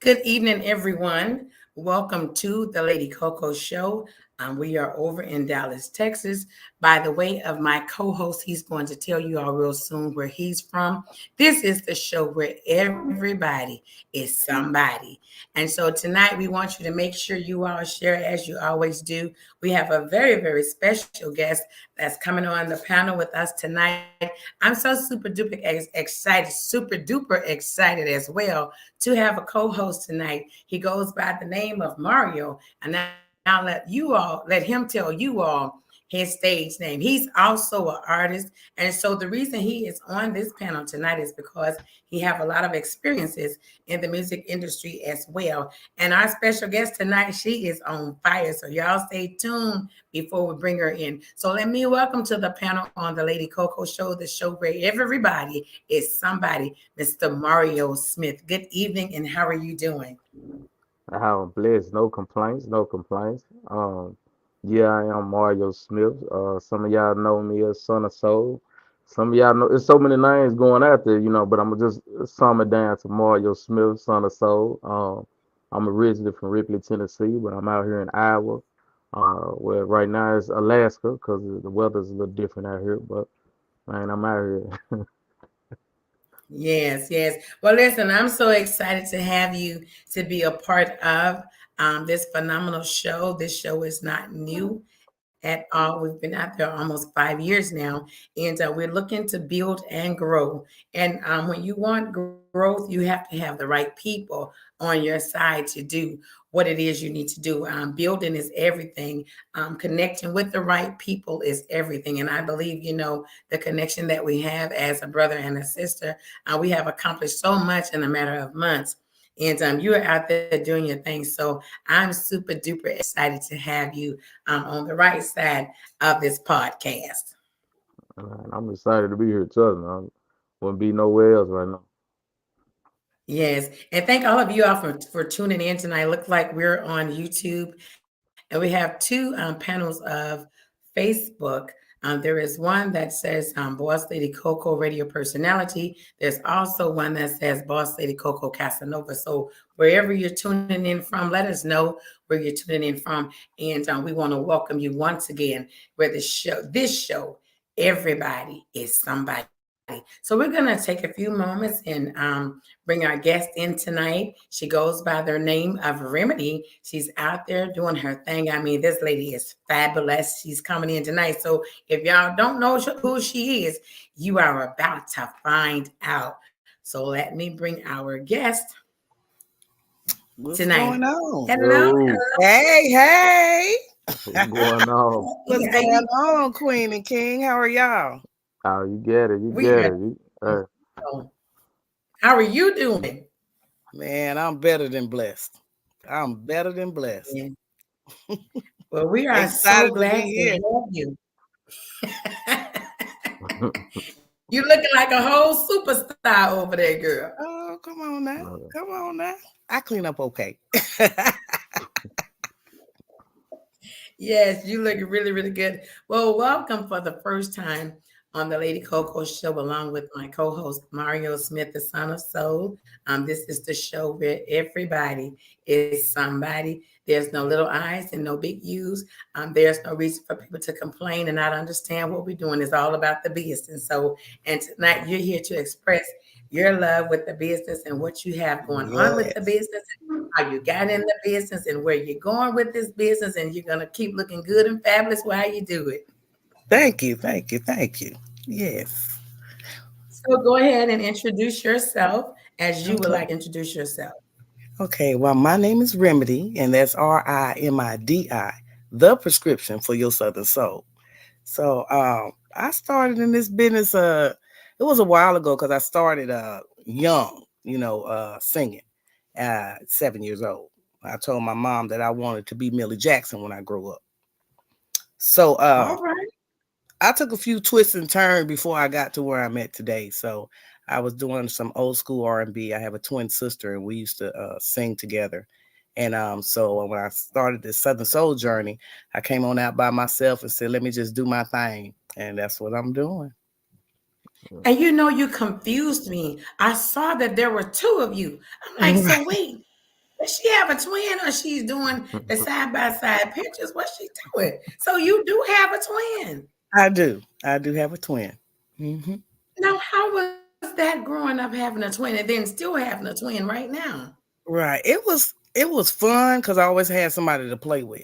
Good evening, everyone. Welcome to the Lady CoCo Show. We are over in Dallas, Texas. By the way of my co-host, he's going to tell you all real soon where he's from. This is the show where everybody is somebody. And so tonight we want you to make sure you all share as you always do. We have a very, very special guest that's coming on the panel with us tonight. I'm so super duper excited, super duper excited as well to have a co-host tonight. He goes by the name of Mario, and now let him tell you all his stage name. He's also an artist, and so the reason he is on this panel tonight is because he have a lot of experiences in the music industry as well. And our special guest tonight, she is on fire. So y'all stay tuned before we bring her in. So let me welcome to the panel on the Lady CoCo Show, the show where everybody is somebody, Mr. Mario Smith. Good evening, and how are you doing? I'm blessed. No complaints. No complaints. Yeah, I am Mario Smith. Some of y'all know me as Son of Soul. Some of y'all know there's so many names going out there, but I'm gonna just sum it down to Mario Smith, Son of Soul. I'm originally from Ripley, Tennessee, but I'm out here in Iowa. Where right now it's Alaska because the weather's a little different out here. But man, I'm out here. Yes, yes. Well, listen, I'm so excited to have you to be a part of this phenomenal show. This show is not new at all. We've been out there almost 5 years now, and we're looking to build and grow. And when you want growth, you have to have the right people on your side to do what it is you need to do. Building is everything. Connecting with the right people is everything. And I believe, the connection that we have as a brother and a sister, we have accomplished so much in a matter of months. And you are out there doing your thing. So I'm super duper excited to have you on the right side of this podcast. Man, I'm excited to be here too. I wouldn't be nowhere else right now. Yes. And thank all of you all for tuning in tonight. Look like we're on YouTube, and we have two panels of Facebook. There is one that says Boss Lady Coco Radio Personality. There's also one that says Boss Lady Coco Casanova. So wherever you're tuning in from, let us know where you're tuning in from. And we want to welcome you once again where this show, everybody is somebody. So we're going to take a few moments and bring our guest in tonight. She goes by the name of Remedy. She's out there doing her thing. I mean, this lady is fabulous. She's coming in tonight. So if y'all don't know who she is, you are about to find out. So let me bring our guest What's tonight. going on? Hello. Yo, Hey, hey. what's going on? What's How going on, Queen and King? How are y'all? Oh, you get it. You we get are it. doing? How are you doing? Man, I'm better than blessed. I'm better than blessed. Yeah. Well, we are so Excited to glad be to here. have you. You looking like a whole superstar over there, girl. Oh, come on now. Uh, Come on now. I clean up okay. Yes, you look really, really good. Well, welcome for the first time on the Lady Coco Show, along with my co-host Mario Smith, the Son of Soul. This is the show where everybody is somebody. There's no little I's and no big U's. There's no reason for people to complain and not understand what we're doing. It's all about the business. So, and tonight you're here to express your love with the business and what you have going on with the Yes. business, how you got in the business and where you're going with this business, and you're going to keep looking good and fabulous while you do it. Thank you. Thank you. Thank you. Yes. So go ahead and introduce yourself as you would Okay. like to introduce yourself. Okay. Well, my name is Remedy, and that's RIMIDI, the prescription for your Southern Soul. So I started in this business it was a while ago because I started young, singing 7 years old. I told my mom that I wanted to be Millie Jackson when I grow up. So All right. I took a few twists and turns before I got to where I'm at today. So I was doing some old school R&B. I have a twin sister, and we used to sing together. And so when I started this Southern Soul journey, I came on out by myself and said, "Let me just do my thing," and that's what I'm doing. And you confused me. I saw that there were two of you. I'm like, so wait. Does she have a twin or she's doing the side by side pictures? What's she doing? So you do have a twin. I do. I do have a twin. Hmm. Now, how was that growing up having a twin and then still having a twin right now? Right. It was fun because I always had somebody to play with.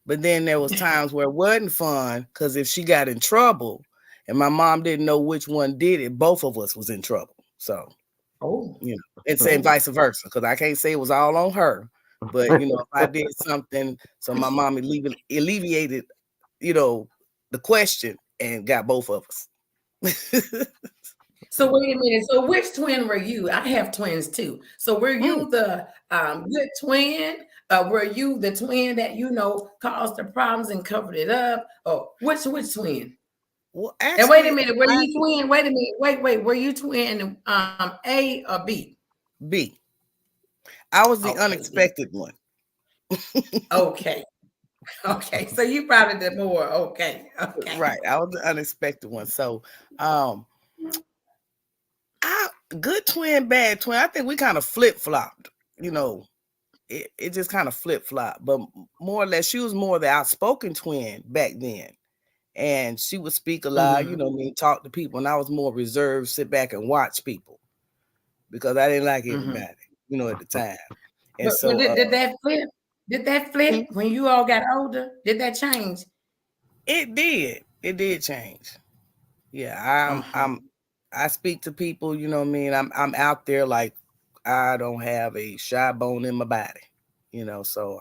But then there was times where it wasn't fun because if she got in trouble and my mom didn't know which one did it, both of us was in trouble. So, Oh, and saying oh. vice versa because I can't say it was all on her. But if I did something, so my mom alleviated, you know, the question and got both of us. So wait a minute. So which twin were you? I have twins too. So were Mm. you the good twin? Were you the twin that caused the problems and covered it up? Oh, which twin? Well, And wait a actually, minute, were you twin? Wait a minute, wait. Were you twin A or B? B. I was the Okay, B. unexpected one. Okay, okay. So you probably did more. Okay, okay. Right. I was the unexpected one. So, um, I good twin, bad twin. I think we kind of flip flopped. You know, it just kind of flip flopped. But more or less, she was more the outspoken twin back then, and she would speak a lot. Hmm. Talk to people, and I was more reserved, sit back and watch people because I didn't like Hmm. everybody. At the time, and But so did that flip? Did that flip when you all got older? Did that change? it did. It did change. Yeah, Uh-huh. I speak to people, what I mean? I'm out there like I don't have a shy bone in my body. So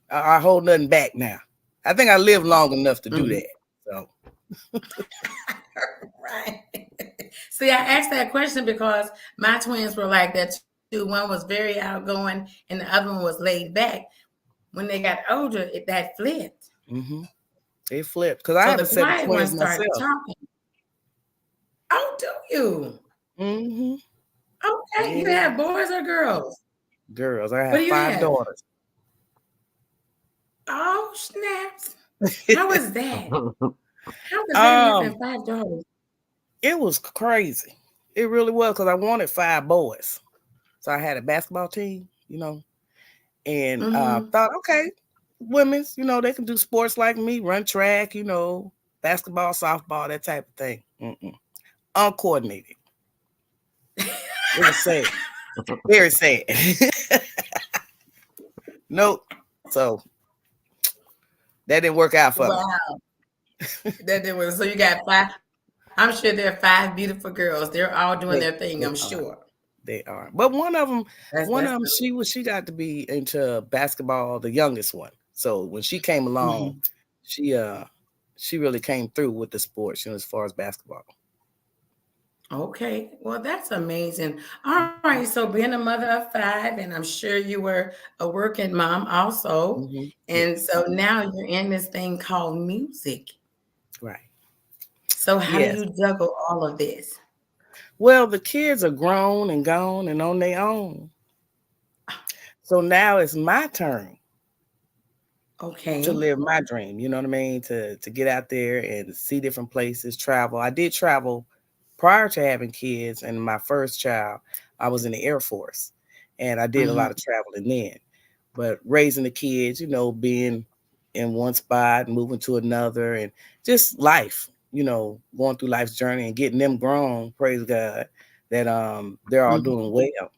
I hold nothing back now. I think I lived long enough to do Mhm. that. So Right. See, I asked that question because my twins were like that too. One was very outgoing and the other one was laid back. When they got older, that flipped. hmm it flipped because I So have the a set of quiet one twins started myself. talking. Oh, do you? hmm Okay. You Yeah, have boys or girls? girls. I What have do you five have? daughters. Oh, snaps. How was that? How was that um, having five daughters? it was crazy. It really was because I wanted five boys, so I had a basketball team. And Mm-hmm. thought, okay, women's, they can do sports like me, run track, basketball, softball, that type of thing. Uncoordinated. It was sad, very sad. Nope. So that didn't work out for me. Wow. That there was so you got five. I'm sure there are five beautiful girls. They're all doing They their thing, they I'm are. sure. They are. But one of them, That's she got to be into basketball, the youngest one. So when she came along, mhm. she she really came through with the sports, as far as basketball. Okay. Well, that's amazing. All right. So being a mother of five, and I'm sure you were a working mom also. And so Yes. now you're in this thing called music. Right. So how do Yes. you juggle all of this? Well, the kids are grown and gone and on their own. So now it's my turn to Okay. live my dream. You know what I mean? To get out there and see different places, travel. I did travel prior to having kids, and my first child, I was in the Air Force, and I did a lot Hmm. of traveling then. But raising the kids, being in one spot, moving to another, and just life, going through life's journey and getting them grown. Praise God that they're all Hmm. doing well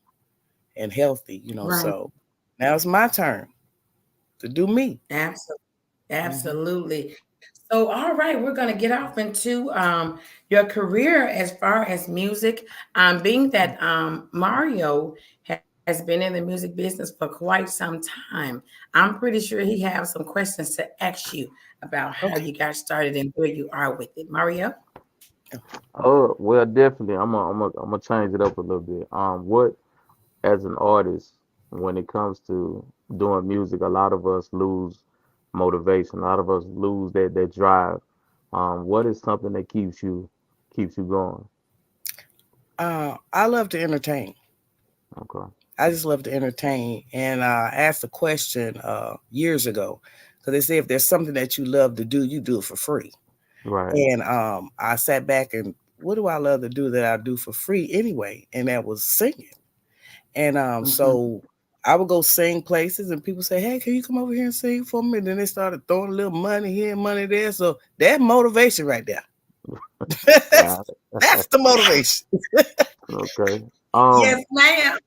and healthy. Right. So now it's my turn to do me. Absolutely. Hmm. Absolutely. So, all right, we're going to get off into your career as far as music. Being that Mario has been in the music business for quite some time, I'm pretty sure he has some questions to ask you about how you Okay. got started and where you are with it. Mario? Oh, well, definitely. I'm gonna change it up a little bit. What as an artist, when it comes to doing music, a lot of us lose motivation. A lot of us lose that drive. What is something that keeps you going? I love to entertain. Okay. I just love to entertain. And I asked a question years ago because they say if there's something that you love to do, you do it for free. Right. And I sat back and what do I love to do that I do for free anyway? And that was singing. And Hmm. so I would go sing places and people say, "Hey, can you come over here and sing for me?" And then they started throwing a little money here and money there. So that motivation right there. that's, Got it. that's the motivation. Okay. Yes, ma'am.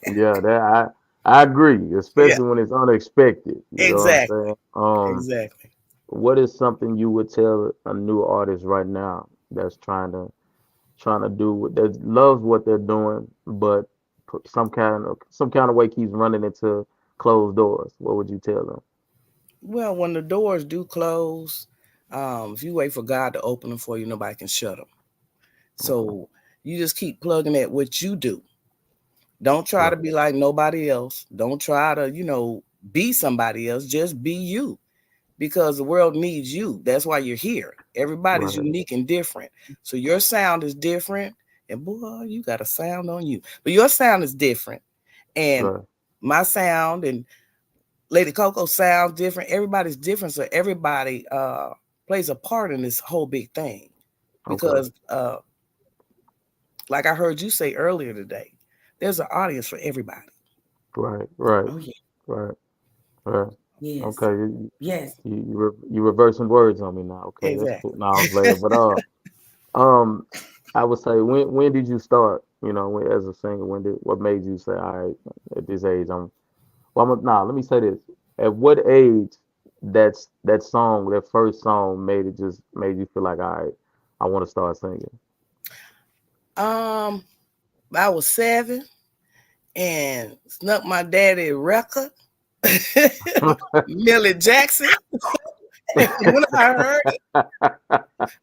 Yeah, I agree, Yeah, especially when it's unexpected. You know what I'm exactly. saying? Exactly. What is something you would tell a new artist right now that's trying to do that loves what they're doing, but some kind of way keeps running into closed doors? What would you tell them? Well, when the doors do close, if you wait for God to open them for you, nobody can shut them. Okay. So you just keep plugging at what you do. Don't try to Right. be like nobody else. Don't try to, be somebody else. Just be you because the world needs you. That's why you're here. Everybody's Right. unique and different. So your sound is different. And boy, you got a sound on you. But your sound is different. And Right. my sound and Lady Coco sounds different. Everybody's different. So everybody plays a part in this whole big thing. Okay. Because like I heard you say earlier today, there's an audience for everybody. Right. Right. Oh, yeah. Right. Right. Yes. Okay. Yes. You reversing words on me now. Okay, that's cool. Exactly. Now I'm playing, but um, I would say when did you start? As a singer, what made you say, all right, at this age, nah, let me say this. At what age that first song made you feel like, all right, I want to start singing. Um, I was 7 and snuck my daddy a record, Millie Jackson. And when I heard it,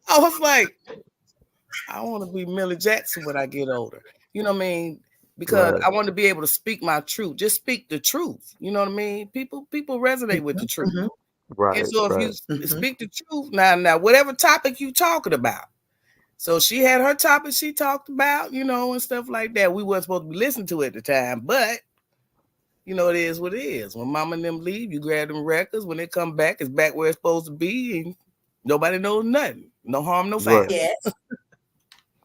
I was like, I want to be Millie Jackson when I get older. You know what I mean? Because Right, I want to be able to speak my truth. Just speak the truth. You know what I mean? People resonate with the truth. Mm-hmm. And right, so if you right, Mm-hmm. speak the truth, now whatever topic you talking about. So she had her topic she talked about, and stuff like that. We weren't supposed to be listening to it at the time, but it is what it is. When mama and them leave, you grab them records. When they come back, it's back where it's supposed to be, and nobody knows nothing. No harm, no foul. right. Yes.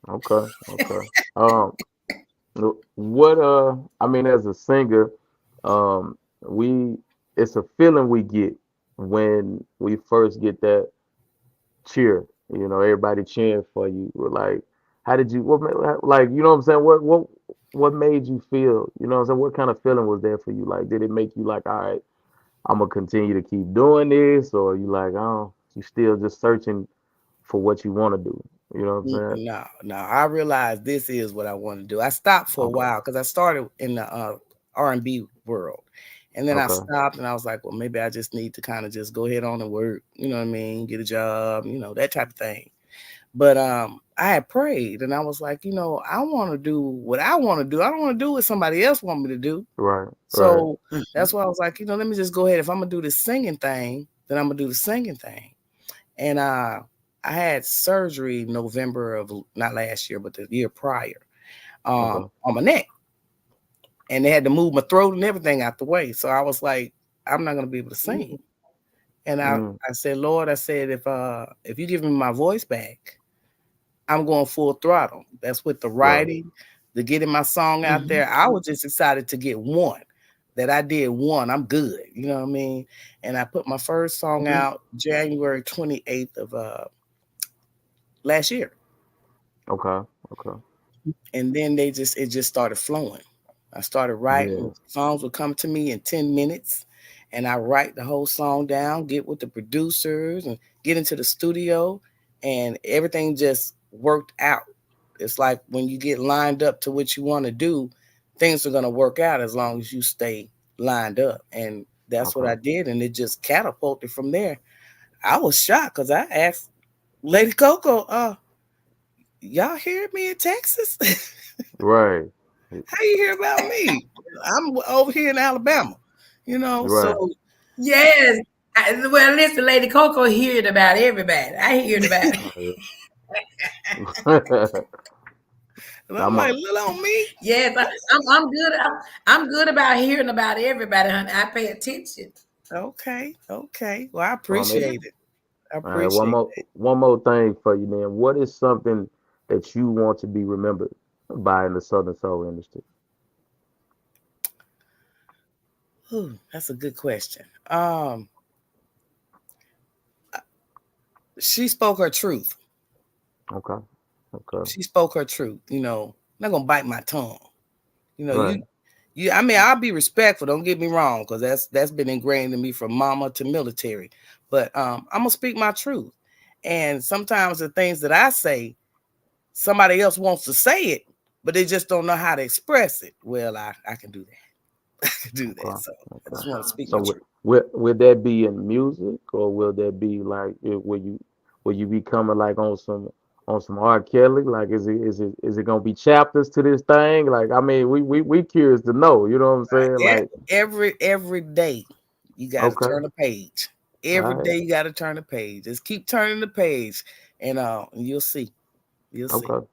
Okay, okay. Um, what I mean, as a singer, we it's a feeling we get when we first get that cheer. Everybody cheering for you. We're like, how did you? Like, you know what I'm saying? What made you feel? You know what I'm saying? What kind of feeling was there for you? Like, did it make you like, all right, I'm gonna continue to keep doing this, or you like, oh, you still just searching for what you want to do? You know what I'm saying? No, no. I realized this is what I want to do. I stopped for a Okay, while because I started in the R&B world, and then I okay, stopped, and I was like, well, maybe I just need to kind of just go ahead on and work. You know what I mean? Get a job. That type of thing. But I had prayed, and I was like, I want to do what I want to do. I don't want to do what somebody else want me to do. right, right, So Mm-hmm. that's why I was like, let me just go ahead. If I'm gonna do this singing thing, then I'm gonna do the singing thing. And I had surgery November of not last year, but the year prior, okay, on my neck, and they had to move my throat and everything out the way. So I was like, I'm not gonna be able to sing. And mm, I said, Lord, I said, if you give me my voice back, I'm going full throttle. That's with the right, writing, the getting my song out Mm-hmm. there. I was just excited to get one. That I did one, I'm good. You know what I mean? And I put my first song Mm-hmm. out January 28th of last year. okay, okay, And then it just started flowing. I started yeah, writing. Songs would come to me in 10 minutes, and I write the whole song down, get with the producers, and get into the studio, and everything just worked out. It's like when you get lined up to what you want to do, things are going to work out as long as you stay lined up. And that's what I okay, did, and it just catapulted from there. I was shocked because I asked Lady Coco, y'all hear me in Texas? right, How you hear about me? I'm over here in Alabama, right. so Yes. Well, listen, Lady Coco heard about everybody. I heard about it. and I'm I'm like, a, little on me. Yes, I'm good. I'm good about hearing about everybody, honey. I pay attention. Okay, okay. Well, I so I'm Yeah. appreciate it. I All right, one appreciate more one more thing for you, then. What is something that you want to be remembered by in the Southern Soul industry? That's a good question. She spoke her truth. Okay. Okay. She spoke her truth. I'm not gonna bite my tongue. You know, Right. you. I mean, I'll be respectful. Don't get me wrong, because that's been ingrained in me from mama to military. But I'm gonna speak my truth. And sometimes the things that I say, somebody else wants to say it, but they just don't know how to express it. Well, I can do that. I can do that. Okay. So I Okay. just want to speak So my truth. will that be in music, or will that be like will you be coming like on some R. Kelly? Like is it gonna be chapters to this thing? Like I mean we curious to know. You know what I'm saying? Like Every day you got to okay. turn a page. All Every right. day you got to turn a page. Just keep turning the page, and you'll see. You'll see. Okay.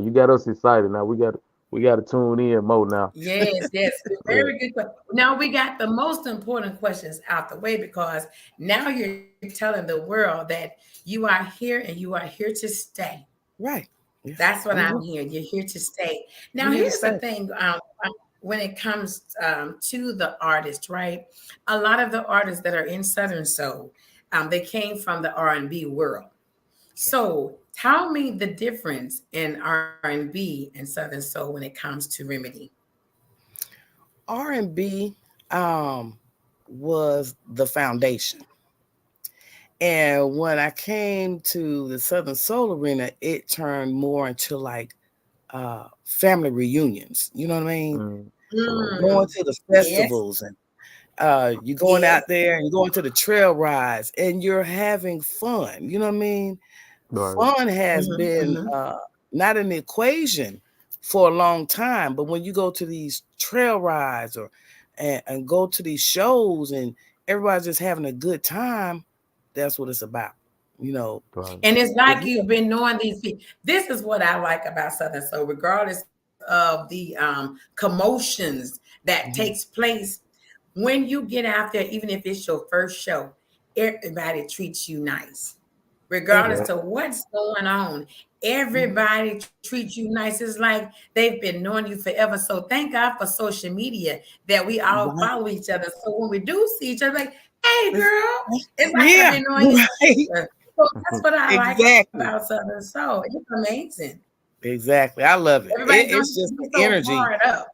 You got us excited now. We got to tune in more now. Yes, yes, Yeah. very good question. Now we got the most important questions out the way because now you're telling the world that you are here and you are here to stay. Right. Yes. That's what I'm Mhm. hearing. You're here to stay. Now, We here to here's the stay. thing when it comes to the artist, right? A lot of the artists that are in Southern Soul, they came from the R&B world. Yeah. So tell me the difference in R&B and Southern Soul when it comes to Remedy. R&B was the foundation. And when I came to the Southern Soul Arena, it turned more into like family reunions. You know what I mean? Mm, right. Going Mm, to the yes, festivals, and you're going yes. out there and you're going to the trail rides and you're having fun. You know what I mean? Right. Fun has Hmm, been hmm. not in the equation for a long time, but when you go to these trail rides or and go to these shows and everybody's just having a good time, that's what it's about. You know, Right. And it's if like you you've been knowing these people. This is what I like about Southern Soul, regardless of the commotions that takes Mhm. place when you get out there, even if it's your first show, everybody treats you nice. Regardless Yeah. Everybody, to what's going on, mhm. everybody treats you nice. It's like they've been knowing you forever. So thank God for social media that we all Right? follow each other. So when we do see each other, like, hey It's- girl, it's like I've yeah, been knowing you right. forever. So that's what I like about Exactly. Southern Soul. It's amazing. Exactly. I love it. Everybody don't have It's to just be the so energy. hard up.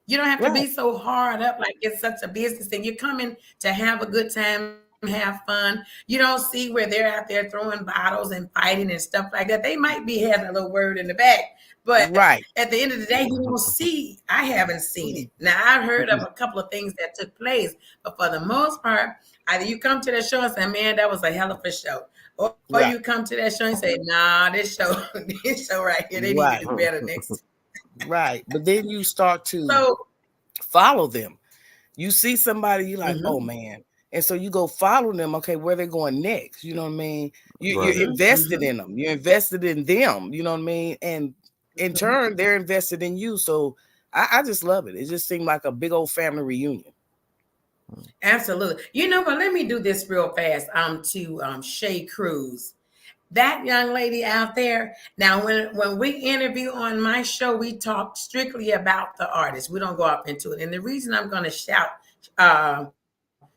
You don't have to be Right. so hard up like it's such a business thing. You're coming to have a good time, have fun. You don't see where they're out there throwing bottles and fighting and stuff like that. They might be having a little word in the back, but Right. at the end of the day, you don't see. I haven't seen it. Now I've heard of a couple of things that took place, but for the most part, either you come to that show and say, "Man, that was a hell of a show," or you come Right. to that show and say, "Nah, this show, this show right here, they need to do Right. better next." Right. But then you start to So, follow them. You see somebody, you're like, oh mhm, man. And so you go follow them. Okay, where they're going next. You know what I mean? You're Right. mhm, invested mhm, in them. You're invested in them. You know what I mean? And in mhm. turn, they're invested in you. So I just love it. It just seemed like a big old family reunion. Absolutely. You know what? Let me do this real fast. To Shay Cruz, that young lady out there. Now, when we interview on my show, we talk strictly about the artist. We don't go up into it. And the reason I'm going to shout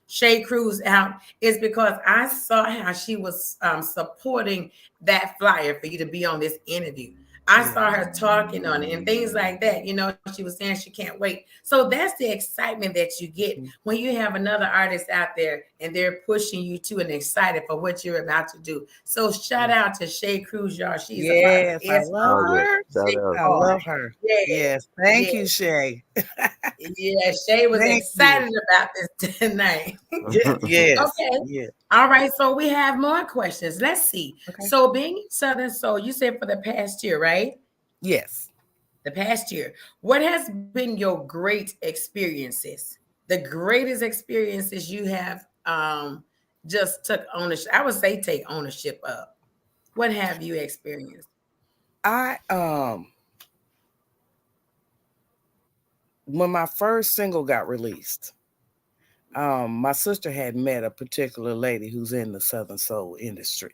Shay Cruz out is because I saw how she was supporting that flyer for you to be on this interview. I Yeah. saw her talking on it and things like that. You know, she was saying she can't wait. So that's the excitement that you get Mhm. when you have another artist out there and they're pushing you to and excited for what you're about to do. So shout Yeah. out to Shay Cruz, y'all. She's about Yes, to I S love Oh R yeah. her. Shout C out. I R. love her. Yeah, Yes. yeah, Thank you, Shay. yeah. Shay was Thank you. excited about this tonight. Yes. Okay. Yeah. All right. So we have more questions. Let's see. Okay. So being in Southern Soul, you said for the past year, right? Yes. The past year. What has been your great experiences? The greatest experiences you have just took ownership. I would say take ownership of. What have you experienced? I when my first single got released, my sister had met a particular lady who's in the Southern Soul industry,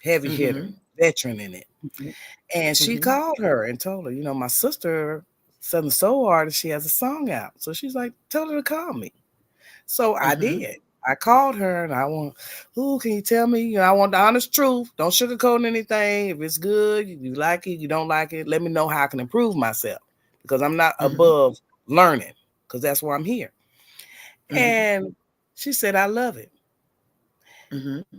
heavy hitter, Mm-hmm. veteran in it. Mm-hmm. And she Mm-hmm. called her and told her, my sister Southern Soul artist. She has a song out. So she's like, tell her to call me. So I Mm-hmm. did. I called her and I want, ooh, can you tell me? I want the honest truth. Don't sugarcoat anything. If it's good, you like it, you don't like it, let me know how I can improve myself because I'm not Mm-hmm. above learning because that's why I'm here. Mm-hmm. And she said, I love it. Mm-hmm.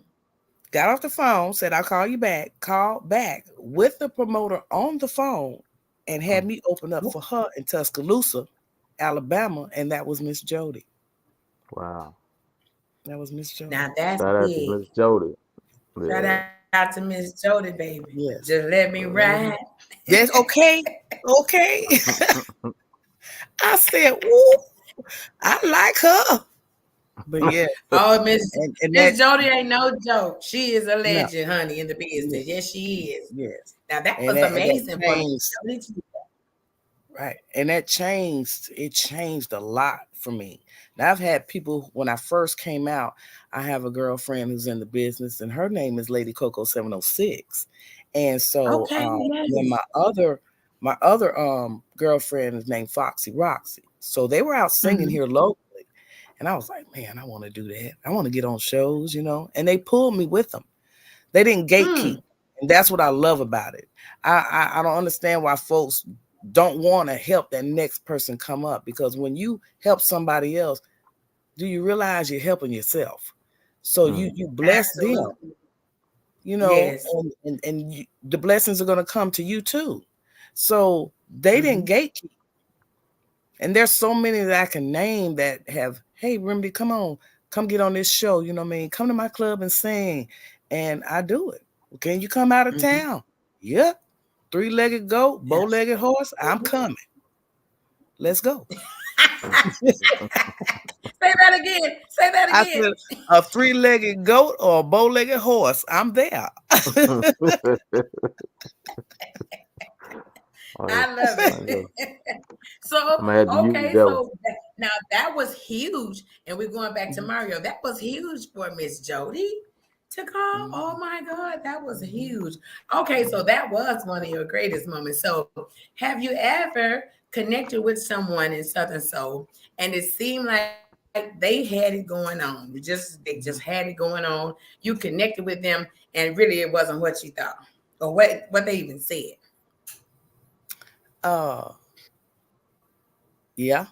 Got off the phone, said, I'll call you back, called back with the promoter on the phone and had me open up for her in Tuscaloosa, Alabama. And that was Miss Jody. Wow. That was Miss Now Jody. that's Shout out to big. Miss Jody. Shout Yeah. out to Miss Jody, baby. Just Yes. let me ride. Mhm. Yes, okay. Okay. I said, ooh, I like her. But yeah, Oh, Miss and that Miss Jody ain't no joke. She is a no, legend, honey, in the yeah, business. Yes, she is. yes. Now that And was that amazing for Miss changed, Jody to do right. And that changed, it changed a lot for me. Now I've had people when I first came out, I have a girlfriend who's in the business and her name is Lady CoCo 706. And that. so Okay, then yes. my other girlfriend is named Foxy Roxy. So they were out singing Mm-hmm. here locally. And I was like, man, I want to do that. I want to get on shows. And they pulled me with them. They didn't gatekeep. Mm, And that's what I love about it. I don't understand why folks don't want to help that next person come up because when you help somebody else, do you realize you're helping yourself? So you Mm. you bless them, absolutely. you know, Yes. the blessings are going to come to you too. So they didn't Mm-hmm. gatekeep. And there's so many that I can name that have, hey, Remedy, come on, come get on this show. You know what I mean? Come to my club and sing. And I do it. Well, can you come out of Mm-hmm. town? Yep. Three-legged goat, bow-legged horse. I'm Absolutely. coming. Let's go. Say that again. Say that I again. said a three-legged goat or a bow-legged horse. I'm there. Oh, I love yeah. it. So, I'm gonna have to use okay, that one. so now that was huge. And we're going back to Mhm, Mario. That was huge for Miss Jody to call. Oh mhm, my God, that was mhm, huge. Okay, so mhm, that was one of your greatest moments. So, have you ever connected with someone in Southern Soul and it seemed like they had it going on? They just had it mhm. going on. You connected with them and really it wasn't what you thought or what they even said. Uh, yeah,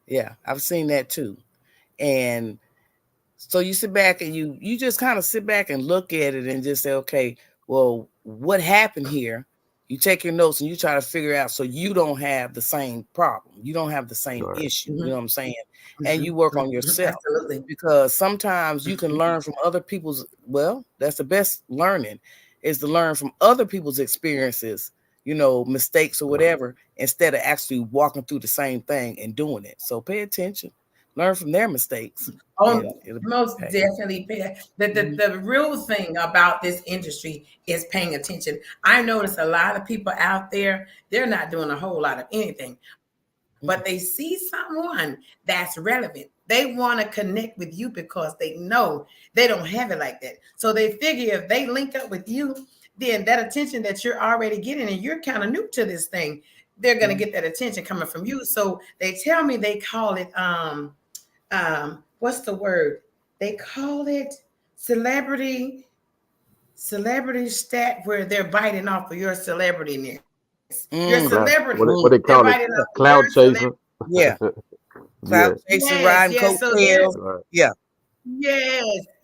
yeah. I've seen that too. And so you sit back and you just kind of sit back and look at it and just say, okay, well, what happened here? You take your notes and you try to figure out so you don't have the same problem. You don't have the same Right. issue. You Mhm, know what I'm saying? And mhm, you work on mhm, yourself absolutely. because sometimes you can Mhm, learn from other people's, well, that's the best learning is to learn from other people's experiences, mistakes or Right. whatever, instead of actually walking through the same thing and doing it. So pay attention, learn from their mistakes oh, and it'll be most okay. definitely. The, the, Mhm, the real thing about this industry is paying attention. I notice a lot of people out there, they're not doing a whole lot of anything, but they see someone that's relevant. They want to connect with you because they know they don't have it like that. So they figure if they link up with you, then that attention that you're already getting, and you're kind of new to this thing, they're going to mhm, get that attention coming from you. So they tell me they call it what's the word? They call it celebrity stat where they're biting off of your celebrityness. Your mm, Cloud. celebrity. What mm, they They're call biting it? off yeah, of your Cloud celebrity. chasing. yeah. Cloud Yeah. chasing, Yes, riding yes. So there's coattails. Right. Yeah.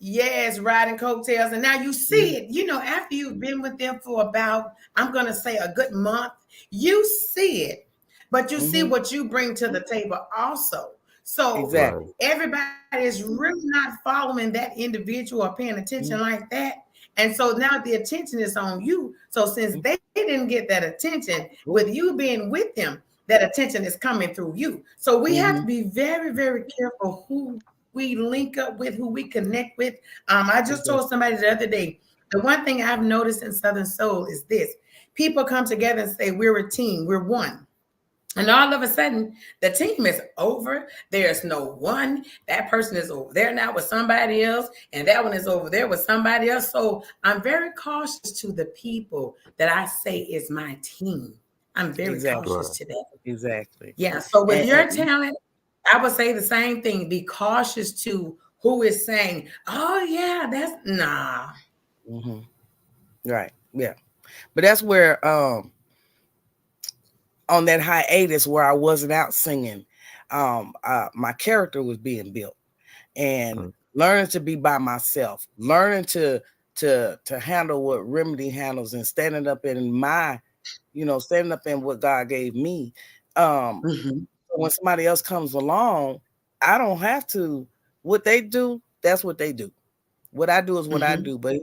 yes, riding coattails. And now you see Mhm, it, after you've been with them for about, I'm going to say a good month, you see it, but you see mhm, what you bring to the table also. So Right. exactly. everybody is really not following that individual or paying attention Mhm, like that. And so now the attention is on you. So since mhm. they didn't get that attention with Ooh, you being with them, that attention is coming through you. So we have to mhm, be very, very careful who we link up with, who we connect with. I just told exactly. somebody the other day, the one thing I've noticed in Southern Soul is this: people come together and say, we're a team, we're one. And all of a sudden, the team is over. There's no one. That person is over there now with somebody else, and that one is over there with somebody else. So I'm very cautious to the people that I say is my team. I'm very Exactly. cautious Right. to that. Exactly. Yeah. So with your And talent, I would say the same thing. Be cautious to who is saying, "Oh yeah, that's nah." hmm right. Yeah. But that's where on that hiatus where I wasn't out singing, my character was being built and Mm. learning to be by myself, learning to handle what Remedy handles and standing up in my, standing up in what God gave me. Um, Mhm. when somebody else comes along, I don't have to. What they do, that's what they do. What I do is what I Mhm. do. But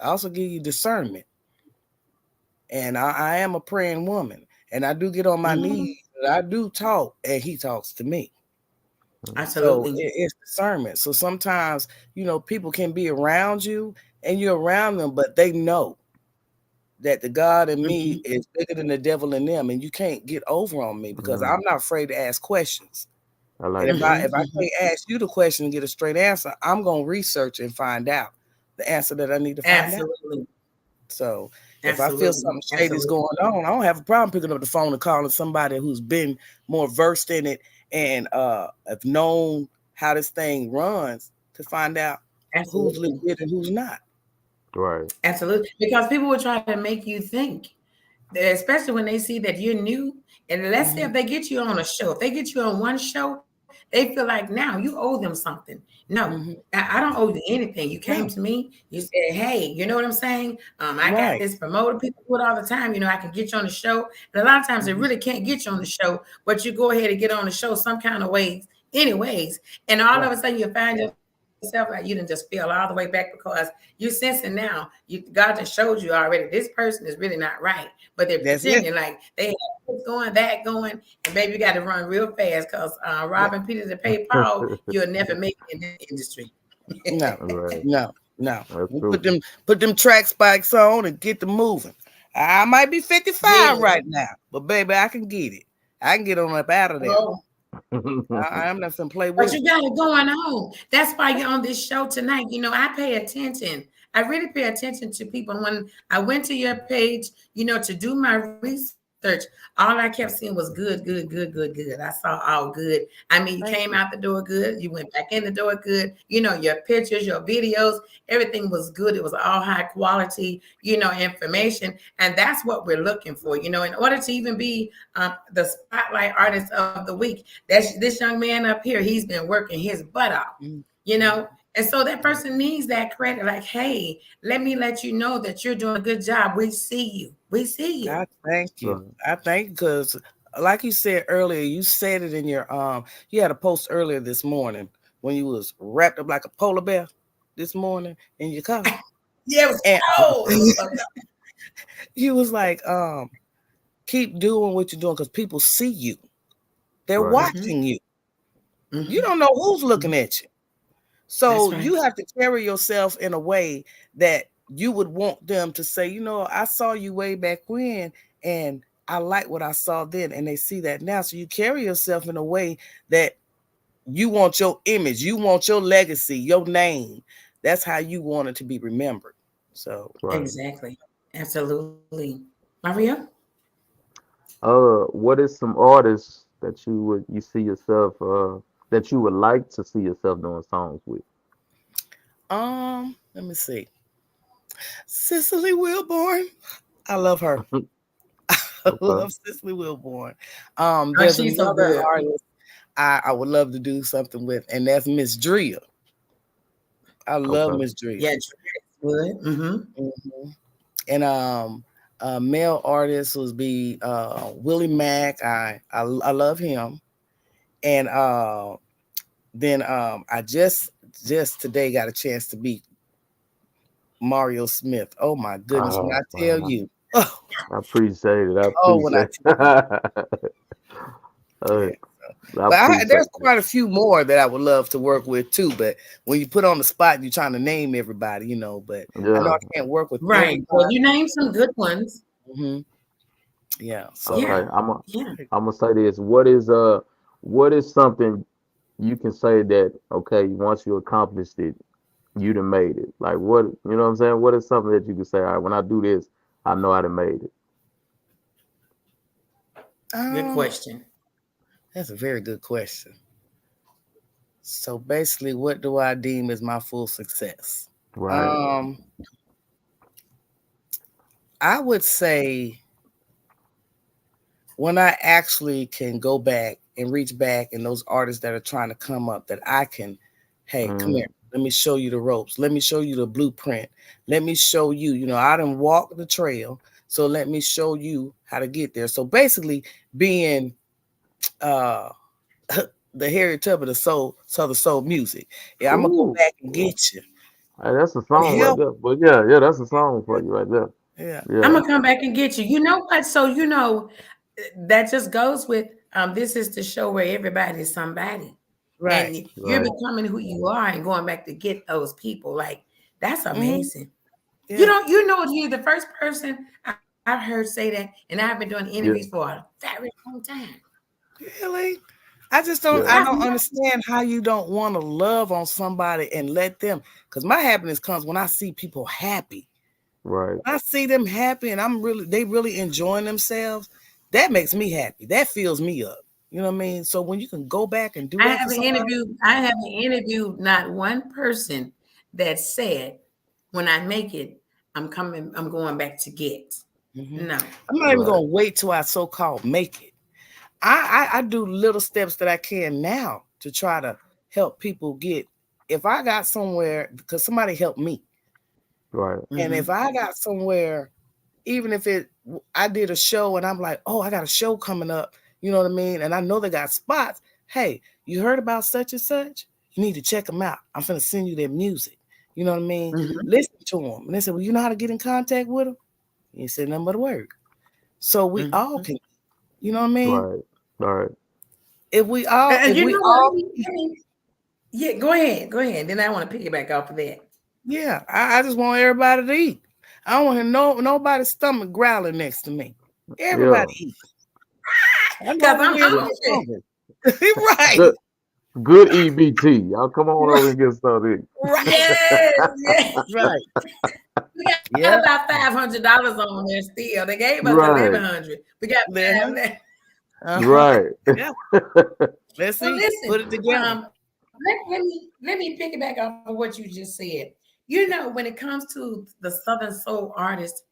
I also give you discernment, and I am a praying woman, and I do get on my knees. Mhm. And I do talk, and He talks to me. Mm. So Absolutely. it's discernment. So sometimes, people can be around you and you're around them, but they know that the God in me Mhm. is bigger than the devil in them, and you can't get over on me because Mm. I'm not afraid to ask questions. I And like if that. I Mhm. if I Mhm. can't ask you the question and get a straight answer, I'm gonna research and find out the answer that I need to find out. Absolutely. So if I feel Absolutely. something shady is Absolutely. going on, I don't have a problem picking up the phone and calling somebody who's been more versed in it and have known how this thing runs to find out who's Absolutely. legit and who's not. Right. Absolutely. Because people will try to make you think, especially when they see that you're new. And let's say hmm if they get you on a show, if they get you on one show, they feel like now you owe them something. No, hmm I don't owe you anything. You came to No, me, you said, hey, you know what I'm saying? I got right. this promoter. People do it all the time. I can get you on the show. And a lot of times they hmm really can't get you on the show, but you go ahead and get on the show some kind of ways, anyways. And all of Right. a sudden you find yourself like you didn't just feel all the way back because you're sensing now. God just showed you already this person is really not right, but they're That's pretending it. like they have this going, that going, and baby, you got to run real fast because Yeah. robbing Peter to pay Paul, you'll never make it in this industry. No, Right. no, no. That's We true. put them track spikes on and get them moving. I might be 55 Yeah. right now, but baby, I can get it. I can get on up out of there. Oh, I'm not gonna play but with you it. got it going on. That's why you're on this show tonight. I pay attention. I really pay attention to people. When I went to your page, to do my research, all I kept seeing was good, good, good, good, good. I saw all good. I mean, you came Thank out the you. door good. You went back in the door good. Your pictures, your videos, everything was good. It was all high quality, information. And that's what we're looking for, in order to even be the spotlight artist of the week. That's this young man up here. He's been working his butt off, Mm, you mm, know. And so that yeah. person needs that credit. Like, hey, let me let you know that you're doing a good job. We see you. We see you. I thank you. Right. I thank you because, like you said earlier, you said it in your You had a post earlier this morning when you was wrapped up like a polar bear this morning in your car, Yeah, it was and cold. It was so you was like, keep doing what you're doing because people see you. They're Right. cold. watching you. You Hmm. don't know who's looking at you. So That's right. you have to carry yourself in a way that you would want them to say, I saw you way back when, and I like what I saw then, and they see that now. So you carry yourself in a way that you want your image, you want your legacy, your name. That's how you want it to be remembered. So Right. Exactly. Absolutely. Maria? What is some artists that you see yourself that you would like to see yourself doing songs with? let me see. Cicely Wilborn. I love her. I Okay. love Cicely Wilborn. Oh, There's she's so another good. artist I would love to do something with, and that's Miss Drea. I love Okay. Miss Drea. Yeah, Drea's good. Hmm. Mhm. And male artists would be Willie Mack. I love him. And then I just today got a chance to meet Mario Smith. Oh my goodness, when I Oh tell man, you, oh, I appreciate it. I when I appreciate tell you, it. Uh, yeah. I But appreciate there's it. quite a few more that I would love to work with too. But when you put on the spot, you're trying to name everybody, But I know Yeah. I can't work with Right. Well, everybody. you named some good ones. hmm Yeah. So Yeah. Okay. Yeah. I'm gonna say this. What is something you can say that okay, once you accomplished it, you done made it. Like what you know what I'm saying? What is something that you can say, all right, when I do this, I know I done made it. Good Um, question. that's a very good question. So basically, what do I deem as my full success? Right. Um, I would say when I actually can go back and reach back and those artists that are trying to come up that I can, hey, come here. Mm. Let me show you the ropes. Let me show you the blueprint. Let me show you, I didn't walk the trail. So let me show you how to get there. So basically being uh the Harriet Tubman of soul, Southern soul music. Yeah, I'm gonna go Ooh. back and get you. Hey, that's a song right Help. there. But yeah, yeah, that's a song for you right there. Yeah. I'm Yeah. gonna come back and get you. You know what? So that just goes with this is the show where everybody is somebody. Right. And you're Right. becoming who you are and going back to get those people. Like that's Hmm. amazing. Yeah. You're the first person I've heard say that, and I've been doing interviews Yeah. for a very long time. Really? I just don't Yeah. I That's don't understand how you don't want to love on somebody and let them, because my happiness comes when I see people happy. Right. When I see them happy and they really enjoying themselves, that makes me happy. That fills me up. You know what I mean? So when you can go back and do that for somebody, I haven't interviewed not one person that said, when I make it, I'm going back to get. mhm, No. I'm not even Right. gonna wait till I so-called make it. I do little steps that I can now to try to help people get. If I got somewhere, because somebody helped me, Right. and Mm-hmm. if I got somewhere, even if I did a show and I'm like, oh, I got a show coming up, you know what I mean, and I know they got spots. Hey, you heard about such and such? You need to check them out. I'm gonna send you their music. You know what I mean? Mm-hmm. Listen to them. And they said, well, you know how to get in contact with them? You said nothing but a word. So we all Mm-hmm. can, you know what I mean? Right. Right. If And you we know what? all, Yeah, go ahead. Go ahead. Then I want to piggyback off of that. yeah, I just want everybody to eat. I don't want to nobody's stomach growling next to me. Everybody Yeah. eat. I know Because over I'm here Good. we hungry. hungry. Right, Good. Good EBT. Y'all come on over and get started. right, Yes, yes. right. We got Yeah. about $500 on there still. They gave us Right. 1100. We got five Uh-huh. left. Uh-huh. Right. Yeah. Let's Well, eat. Put listen, it together. let me piggyback off of what you just said. When it comes to the Southern Soul artists,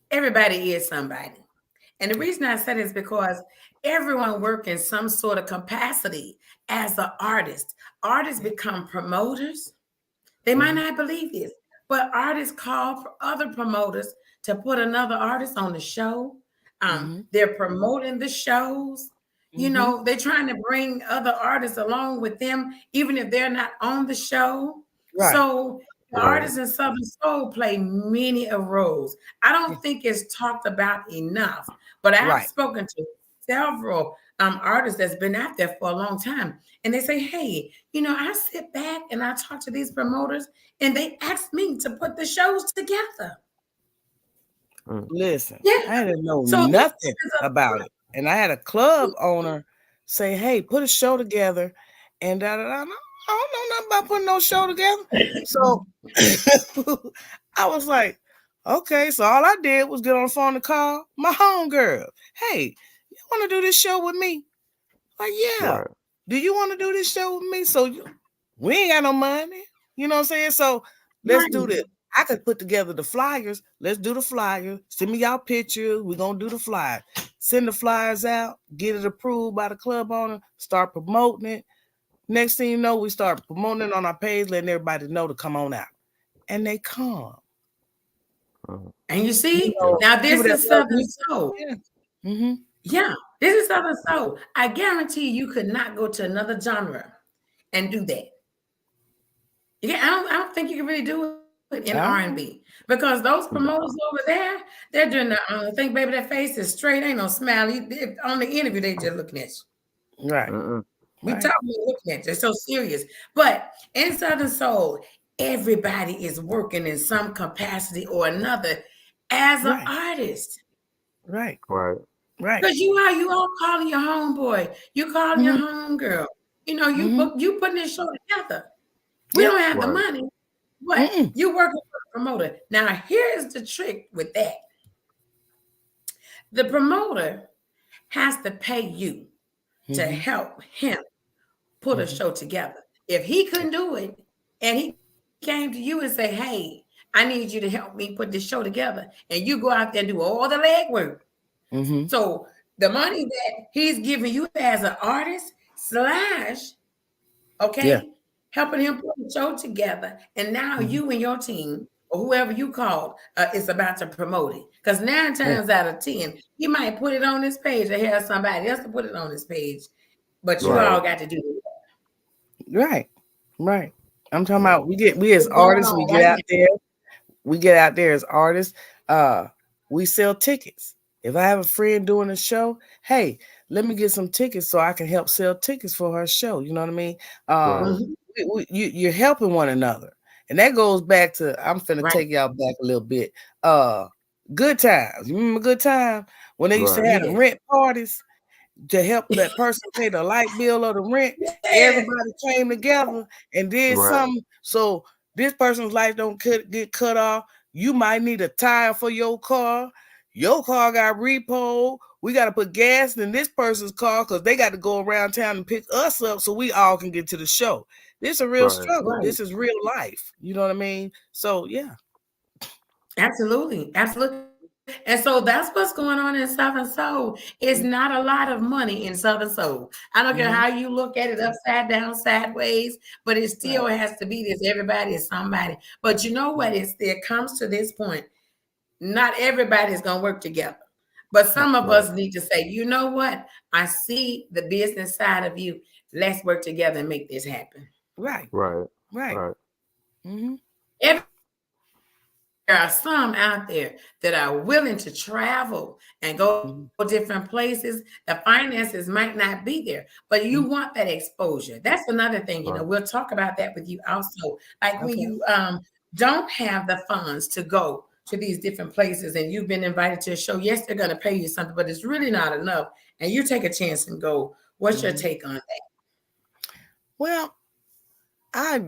everybody is somebody. And the Yeah. reason I said it is because everyone works in some sort of capacity as an artist. Artists Yeah. become promoters. They might Mm-hmm. not believe this, but artists call for other promoters to put another artist on the show. Mm-hmm. They're promoting the shows. Mm-hmm. They're trying to bring other artists along with them, even if they're not on the show. Right. So the Right. artists in Southern Soul play many of roles. I Yeah. don't think it's talked about enough, but I've Right. spoken to several artists that's been out there for a long time, and they say, "Hey, I sit back and I talk to these promoters, and they ask me to put the shows together." Mm. Listen, Yeah. I didn't know So this nothing is about it. And I had a club owner say, hey, put a show together. And da da da. I don't know nothing about putting no show together. So I was like, okay. So all I did was get on the phone and call my homegirl. Hey, you want to do this show with me? Like, yeah. Right. Do you want to do this show with me? We ain't got no money. You know what I'm saying? So let's do right. this. I could put together the flyers. Let's do the flyers. Send me y'all pictures. We're gonna do the flyer. Send the flyers out, get it approved by the club owner, start promoting it. Next thing you know, we start promoting it on our page, letting everybody know to come on out. And they come. Mm. And you You see, know, Yeah. now people this that is love Southern music. Soul. Yeah. Mm-hmm. Yeah, this is Southern Soul. I guarantee you could not go to another genre and do that. I don't think you can really do it in R&B because those promoters Nah. over there, they're doing their own thing, baby. That face is straight, ain't no smile. On the interview, they just looking at you. Right. Mm-mm. We Right. talking, looking at you. They're so serious. But in Southern Soul, everybody is working in some capacity or another as an Right. artist. Right. Right. Right. Because you all calling your homeboy, you calling your Mm-hmm. homegirl. Mm-hmm. You putting this show together. We Yep. don't have the Right. money, but Mm-mm. you working for the promoter. Now, here's the trick with that. The promoter has to pay you to Mm-hmm. help him put a Mm-hmm. show together. If he couldn't do it and he came to you and say, hey, I need you to help me put this show together, and you go out there and do all the legwork. Mm-hmm. So the money that he's giving you as an artist slash, Yeah. okay, helping him put a show together, and now Mm-hmm. you and your team or whoever you called is about to promote it. Because nine Yeah. times out of 10, he might put it on his page or have somebody else to put it on his page, but you Right. all got to do it. Right. Right. I'm talking Yeah. about we as What's going artists, we on get right out there. We get out there as artists. Uh, we sell tickets. If I have a friend doing a show, hey, let me get some tickets so I can help sell tickets for her show. You know what I mean? Right. Mhm. You're helping one another, and that goes back to I'm finna Right. take y'all back a little bit. Uh, good times. You remember good time when they used to Right. have the Yeah. rent parties? To help that person pay the light bill or the rent. Yes. Everybody came together and did Right. something. So this person's life don't get cut off. You might need a tire for your car. Your car got repo. We got to put gas in this person's car because they got to go around town and pick us up so we all can get to the show. This is a real Right. struggle. Right. This is real life. You know what I mean? So yeah. Absolutely. Absolutely. And so that's what's going on in Southern Soul. It's not a lot of money in Southern Soul. I don't care how Mm-hmm. you look at it upside down, sideways, but it still Right. has to be this. Everybody is somebody. But you know what? It comes to this point. Not everybody is going to work together. But some of Right. us need to say, you know what? I see the business side of you. Let's work together and make this happen. Right. Right. Right. Right. Mm-hmm. There are some out there that are willing to travel and go Mm-hmm. different places. The finances might not be there, but you want that exposure. That's another thing. We'll Right. talk about that with you also. Like when you Okay. don't have the funds to go to these different places and you've been invited to a show, yes, they're going to pay you something, but it's really not enough. And you take a chance and go. What's your Mm-hmm. take on that? Well, I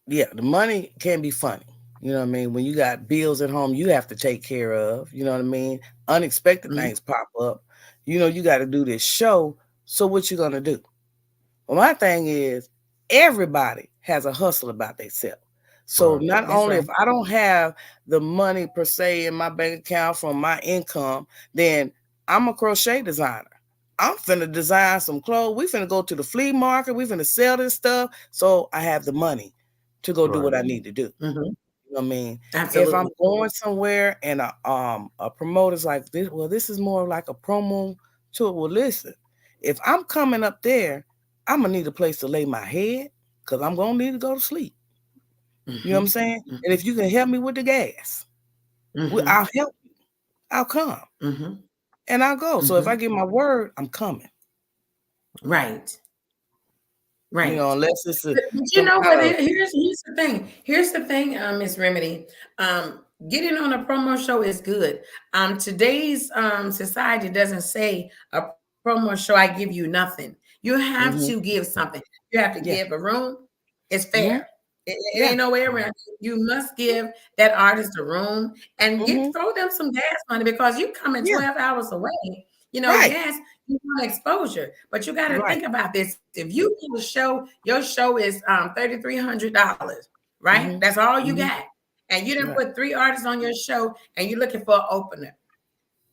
yeah, the money can be funny. You know what I mean? When you got bills at home you have to take care of, you know what I mean? Unexpected Mhm. things pop up. You know, you got to do this show. So what you gonna do? Well, my thing is everybody has a hustle about themselves. So Right. not That's only if right. I don't have the money per se in my bank account from my income, then I'm a crochet designer. I'm finna design some clothes. We finna go to the flea market. We finna sell this stuff. So I have the money to go do what Right. I need to do. Mhm. You know what I mean? If I'm Absolutely. going somewhere and a promoter's like this, well, this is more like a promo to it. Well, listen, if I'm coming up there, I'm gonna need a place to lay my head because I'm gonna need to go to sleep. You know what I'm Mhm. saying? And Mhm. if you can help me with the gas, Mhm. I'll help you. I'll come Mhm. and I'll go. So if I Mhm. give my word, I'm coming. Right. You know, Right. unless it's But you some know, kind but of here's the thing. Here's the thing, Miss Remedy. Getting on a promo show is good. Today's society doesn't say a promo show, I give you nothing. You have to mm-hmm, give something. You have to yeah, give a room. It's mm-hmm, fair. It yeah, ain't no way around it. You must give that artist a room and mm-hmm, throw them some gas money because you coming yeah, 12 hours away. right, Yes, you want exposure, but you got to right, think about this. If you do a show, your show is $3,300, right? mm-hmm, That's all you mm-hmm, got. And you didn't right, put three artists on your show and you're looking for an opener.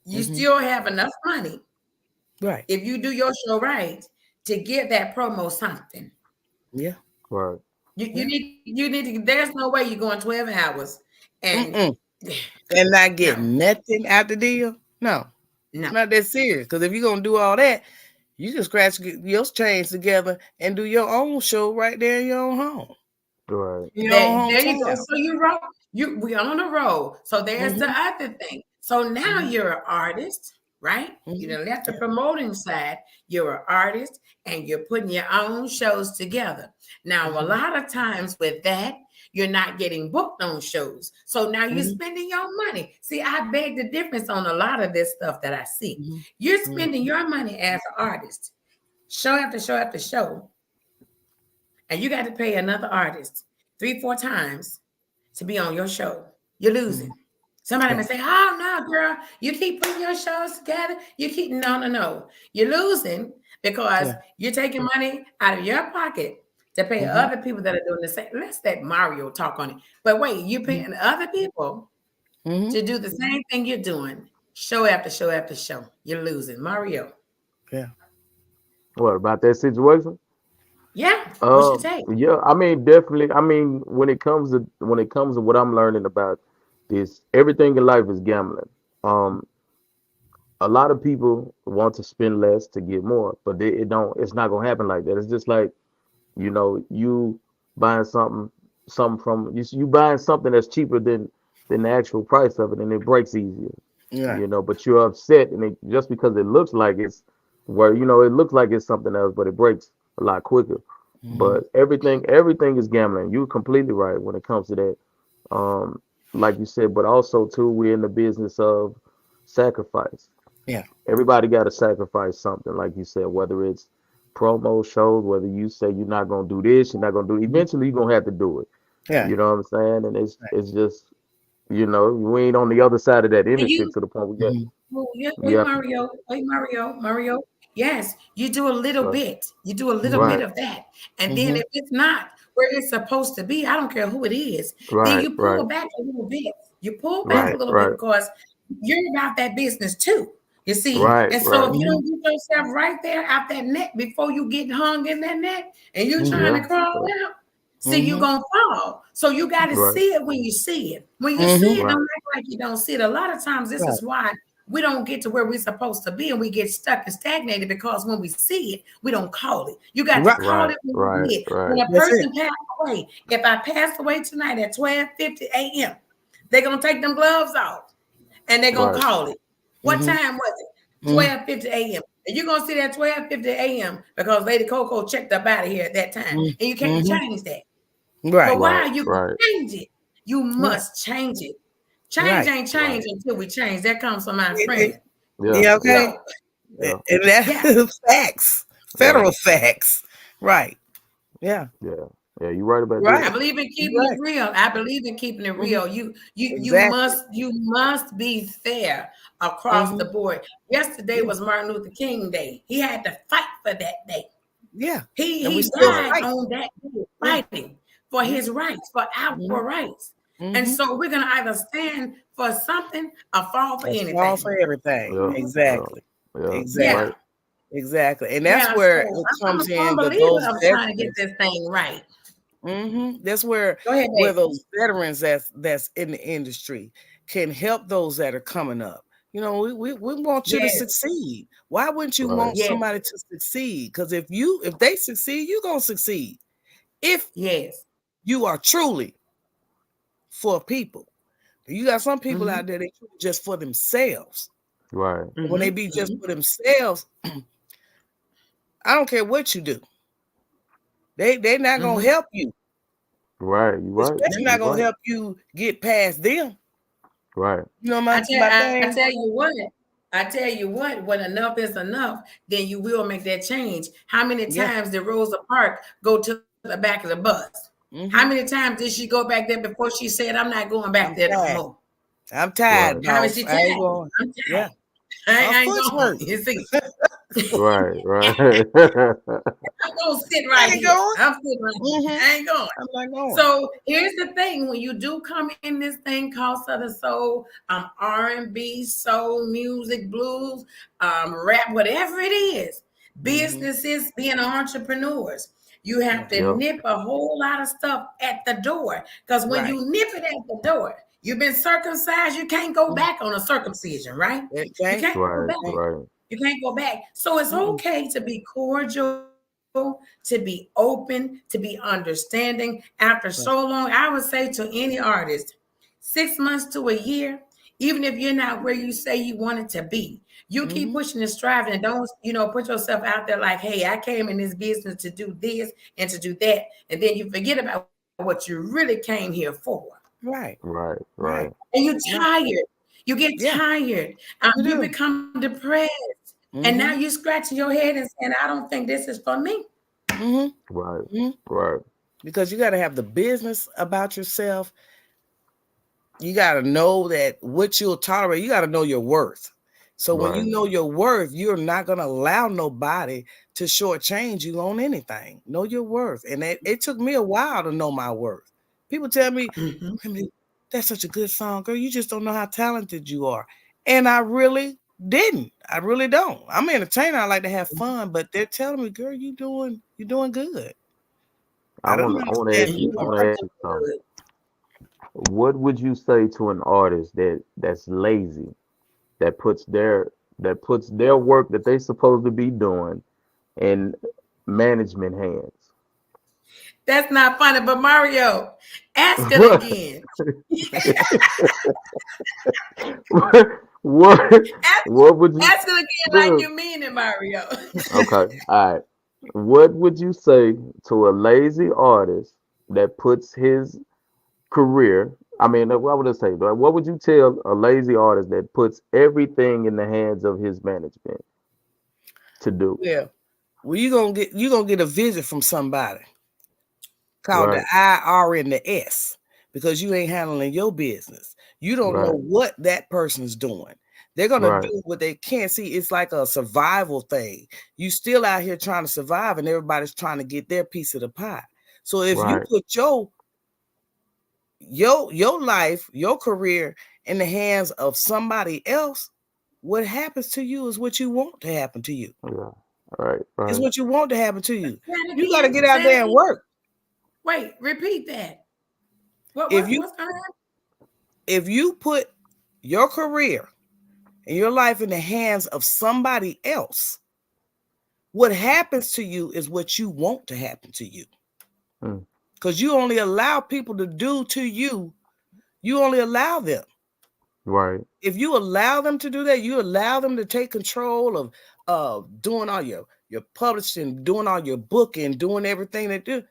You mm-hmm, still have enough money right, if you do your show right to give that promo something. yeah, Right. You yeah. need to, there's no way you're going 12 hours and Mm-mm. And not get no, nothing out the deal. No, it's no. not that serious. Because if you're gonna do all that, you can scratch your chains together and do your own show right there in your own home, Right. in your own There you go. hometown. So you roll, we on the roll. So there's the Mm-hmm, other thing. So now mm-hmm, you're an artist, right? You mm-hmm. done left the Yeah. promoting side. You're an artist and you're putting your own shows together. Now, a Mm-hmm, lot of times with that, you're not getting booked on shows. So now you're mm-hmm, spending your money. See, I beg the difference on a lot of this stuff that I see. You're mm-hmm, spending your money as an artist, show after show after show, and you got to pay another artist 3, 4 times to be on your show. You're mm-hmm. losing. Somebody may say, "Oh no, girl, you keep putting your shows together. You keep no. You're losing because Yeah. you're taking money out of your pocket to pay Mm-hmm. other people that are doing the same." Let's let Mario talk on it. But wait, you're Mm-hmm. paying other people Mm-hmm. to do the same thing you're doing, show after show after show. You're losing, Mario. Yeah. What about that situation? Yeah, what's your take? Yeah, I mean, definitely. I mean, when it comes to what I'm learning about this, everything in life is gambling. Um, a lot of people want to spend less to get more, but it don't. It's not gonna happen like that. It's just like you buying something from you buying something that's cheaper than the actual price of it, and it breaks easier. Yeah. But you're upset, and just because it looks like it's where it looks like it's something else, but it breaks a lot quicker. Mm-hmm. But everything is gambling. You're completely right when it comes to that. Um, like you said, but also too, we're in the business of sacrifice. Yeah. Everybody got to sacrifice something, like you said, whether it's promo shows, whether you say you're not gonna do this, you're not gonna do it. Mm-hmm. Eventually, you're gonna have to do it. Yeah. You know what I'm saying? And it's Right. it's just we ain't on the other side of that And industry you to the point we got Mm-hmm. Oh, yeah, we wait, have to. Mario. Wait, Mario. Yes, you do a little Right, bit. You do a little Mm-hmm. bit right, of that. And then Mm-hmm. if it's not where it's supposed to be, I don't care who it is, then right, you pull right, back a little bit. You pull back right, a little bit right, because you're about that business too. You see? right, And so right. if you Mm-hmm. don't get yourself right there out that net before you get hung in that net and you're trying Mm-hmm. to Yeah, crawl yeah, out, see, you're Mm-hmm. gonna fall. So you got to right, see it when you see it. When you see Mm-hmm. it, right, don't act like you don't see it. A lot of times, this Right. is why we don't get to where we're supposed to be and we get stuck and stagnated because when we see it, we don't call it. You got to Right. call right, it when you right, see it. When right, a That's it. person passed away, if I pass away tonight at 12:50 a.m., they're going to take them gloves off and they're going to right. call it. What Mm-hmm. time was it? Mm-hmm. 12:50 a.m. And you're going to see that 12:50 a.m. because Lady CoCo checked up out of here at that time. And you can't Mm-hmm. change that. Right. But Right, while you can right. change it, you Right. must change it. Change Right. ain't Right. change until we change. That comes from my It, friend. it, Yeah, yeah. yeah, Okay. So yeah, And yeah, that's facts. yeah, Federal facts. Right. Yeah. yeah. Yeah, you're right about I that. Right. believe in You're keeping it right. real. I believe in keeping it Mm-hmm. real. You Exactly. must be fair across Mm-hmm. the board. Yesterday Yeah. was Martin Luther King Day. He had to fight for that day. Yeah. He And we he still Right. died fight. on that day Yeah. fighting for Yeah. his rights, for Mm-hmm. our rights. And Mm-hmm. so we're gonna either stand for something or fall for That's all anything. for everything. Yeah, Mhm. yeah, Exactly. yeah. You're Exactly. Yeah, right. Exactly. And that's yeah. where So it I'm a comes firm in with believer those of trying to get veterans. this thing right. That's where Go ahead, baby. those veterans that's in the industry can help those that are coming up. We want you to Yes, succeed. Why wouldn't you Right, want yes, somebody to succeed? Because if they succeed, you're gonna succeed. If yes. you are truly for people. You got some people Mm-hmm. out there that just for themselves. right, When they Mm-hmm. be just Mm-hmm. for themselves, I don't care what you do. They're not gonna Mm-hmm. help you, right. You're right. especially not You're gonna right. help you get past them. Right, You know my I thing. tell you what. I tell you what. When enough is enough, then you will make that change. How many Yeah. times did Rosa Parks go to the back of the bus? How many Mm-hmm. times did she go back there before she said, "I'm not going back I'm there no tired. more"? I'm right, tired, How many boss. she I ain't tired? going. I'm Yeah. tired. My I ain't foot's going. hurt. You see, right, right. I'm gonna sit I right ain't here. going. I'm sitting right here. Mm-hmm. I ain't going. I'm not going. So here's the thing: when you do come in this thing called Southern Soul, R&B, soul music, blues, rap, whatever it is, Mm-hmm. businesses, being entrepreneurs, you have Yeah. to Yeah, nip a whole lot of stuff at the door. Because when Right. you nip it at the door, you've been circumcised. You can't go Mm. back on a circumcision, right? You Okay. can't go right, back. Okay. right, You can't go back. So it's Mm-mm. okay to be cordial, to be open, to be understanding. After so Right. long, I would say to any artist, 6 months to a year, even if you're not where you say you want it to be, you keep Mm-hmm. pushing and striving and don't, put yourself out there like, hey, I came in this business to do this and to do that. And then you forget about what you really came here for. Right. right, Right. right. And you're Right. tired. You get Yeah. tired. You You do. become depressed. And now Mm-hmm. you're scratching your head and saying, I don't think this is for me. Mm-hmm. Right, Mm-hmm. right, Because you got to have the business about yourself you got to know that what you'll tolerate, you got to know your worth. So when you Right. know your worth, you're not going to allow nobody to shortchange you on anything. Know your worth. And it took me a while to know my worth. People tell me, Mhm. "Remy, that's such a good song, girl. You just don't know how talented you are." And I really didn't. I really don't. I'm an entertainer. I like to have fun, but they're telling me, "Girl, you're doing good." I I don't want I want to understand And ask the you you. I are want part. to ask working you something. good. What would you say to an artist that's lazy, that puts their work that they supposed to be doing in management hands? That's not funny, but Mario, ask it What? again. What? Ask, What would you? ask it again like Look, you mean it, Mario. okay, all right. What would you say to a lazy artist that puts his career? I mean, what would I say? Like, what would you tell a lazy artist that puts everything in the hands of his management to do? Yeah. Well, you gonna get a visit from somebody called the Right, IR and the S because you ain't handling your business. You don't know right, what that person's doing. They're gonna right, do what they can't see. It's like a survival thing. You still out here trying to survive, and everybody's trying to get their piece of the pie. So if you right, put your life, your career in the hands of somebody else, what happens to you is what you want to happen to you. yeah, right, It's right. what you want to happen to you. Say it You got to again. get out Say it there and again. work. Wait, repeat that. If you What's gonna happen? if you put your career and your life in the hands of somebody else, what happens to you is what you want to happen to you. Mm, Because you only allow people to do to you, you only allow them. right, If you allow them to do that, you allow them to take control of doing all your publishing, doing all your booking, doing everything they do.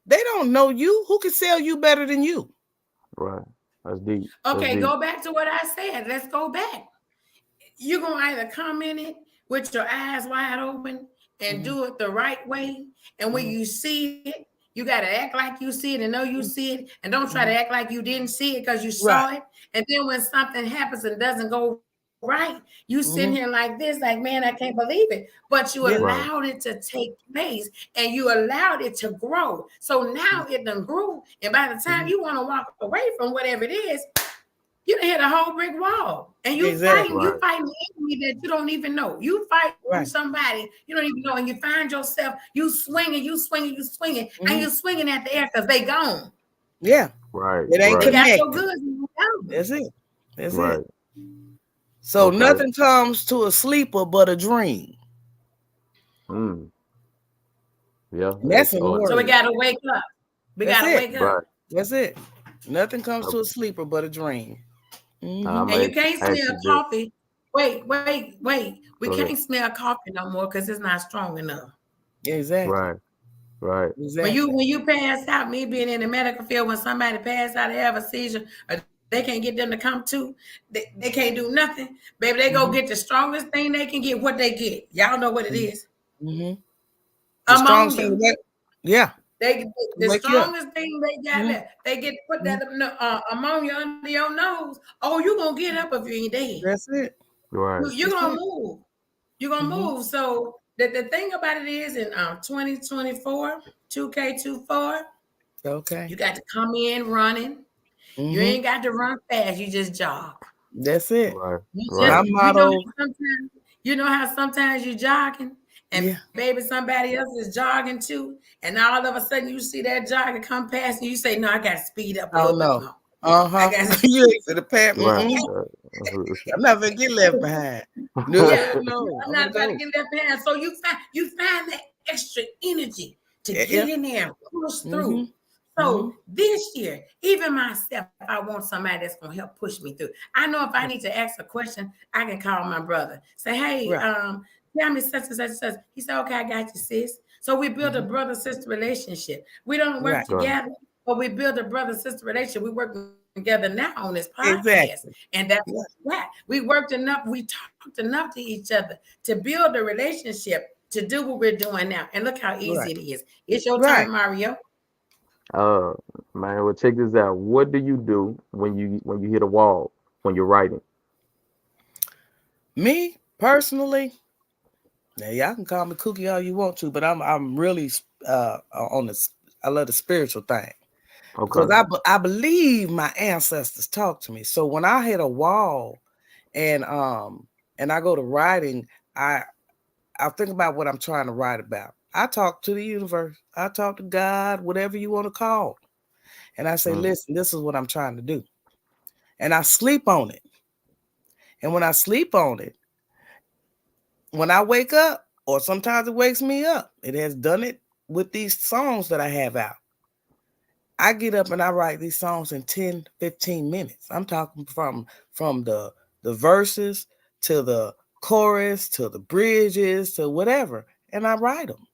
They don't know you. Who can sell you better than you? right. That's deep. That's Okay, deep. go back to what I said. Let's go back. You're gonna either come in it with your eyes wide open and Mhm, do it the right way. And when mhm, you see it, you gotta act like you see it and know you see it. And don't try to mhm. act like you didn't see it because you Right. saw it. And then when something happens and doesn't go right, you sitting here Mhm. like this, like, man, I can't believe it. But you Yeah. allowed Right, it to take place and you allowed it to grow. So now it done grew. And by the time you Mhm. want to walk away from whatever it is, you done hit a whole brick wall. And Exactly. you right, fighting the enemy that you don't even know. You fighting Right. somebody you don't even know, and you find yourself, you swinging, and you Mhm. swinging at the air because they gone. Yeah. right, It ain't They right, got your connected. goods and you gone. That's it. That's it. right. So Okay. nothing comes to a sleeper but a dream. Mm, yeah, And that's that's in the hard. So we word. got to wake up. We That's got to it. wake up. Right. That's it. Nothing comes Uh, to a sleeper but a dream. I'm Hmm And gonna you can't ask smell you this. coffee. Wait. We Go can't ahead. smell coffee no more because it's not strong enough. Exactly. Right, right, Exactly. When you pass out, me being in the medical field, when somebody pass out, they have a seizure, or they can't get them to come to, they can't do nothing. Baby, they go get Hmm the strongest thing they can get, what they get. Y'all know what it is. hmm The strongest thing Ammonia. about yeah, They the wake you up. strongest thing they got Hmm left. They get put hmm that ammonia under your nose. Oh, you gonna get up if you ain't dead. That's it. right. You're That's gonna it. move. You're gonna Hmm move. So the thing about it is in 2024, 2K24, Okay. you got to come in running. You hmm ain't got to run fast. You just jog. That's it. Right, My right, motto. You know how sometimes you jogging and Yeah. baby somebody else is jogging too, and all of a sudden you see that jogger come past and you say, "No, I got to speed up a little Oh bit no. more. I Uh-huh. got to." You ain't to the pat. right. I'm not gonna get left behind. Yeah, No, no. I'm I'm not gonna about to go. get left behind. So you find that extra energy to Yeah. get yeah. in there and push through. hmm So hmm this year, even myself, I want somebody that's gonna help push me through. I know if I need to ask a question, I can call my brother. Say, hey, Right. tell me such and such and such. He said, okay, I got you, sis. So we build a hmm brother-sister relationship. We don't work Right. Right, together, but we build a brother-sister relationship. We work together now on this podcast. Exactly. And that's Yeah. that. We worked enough, we talked enough to each other to build a relationship to do what we're doing now. And look how easy Right. it is. It's your turn, Right. Mario. uh, Man, well, check this out. What do you do when you hit a wall when you're writing? Me personally, now y'all can call me Cookie all you want to, but I'm really on this. I love the spiritual thing because Okay. I believe my ancestors talk to me. So when I hit a wall and I go to writing, I think about what I'm trying to write about. I talk to the universe. I talk to God, whatever you want to call. And I say, Mm, listen, this is what I'm trying to do. And I sleep on it. And when I sleep on it, when I wake up, or sometimes it wakes me up, it has done it with these songs that I have out. I get up and I write these songs in 10, 15 minutes. I'm talking from the verses to the chorus to the bridges to whatever. And I write them.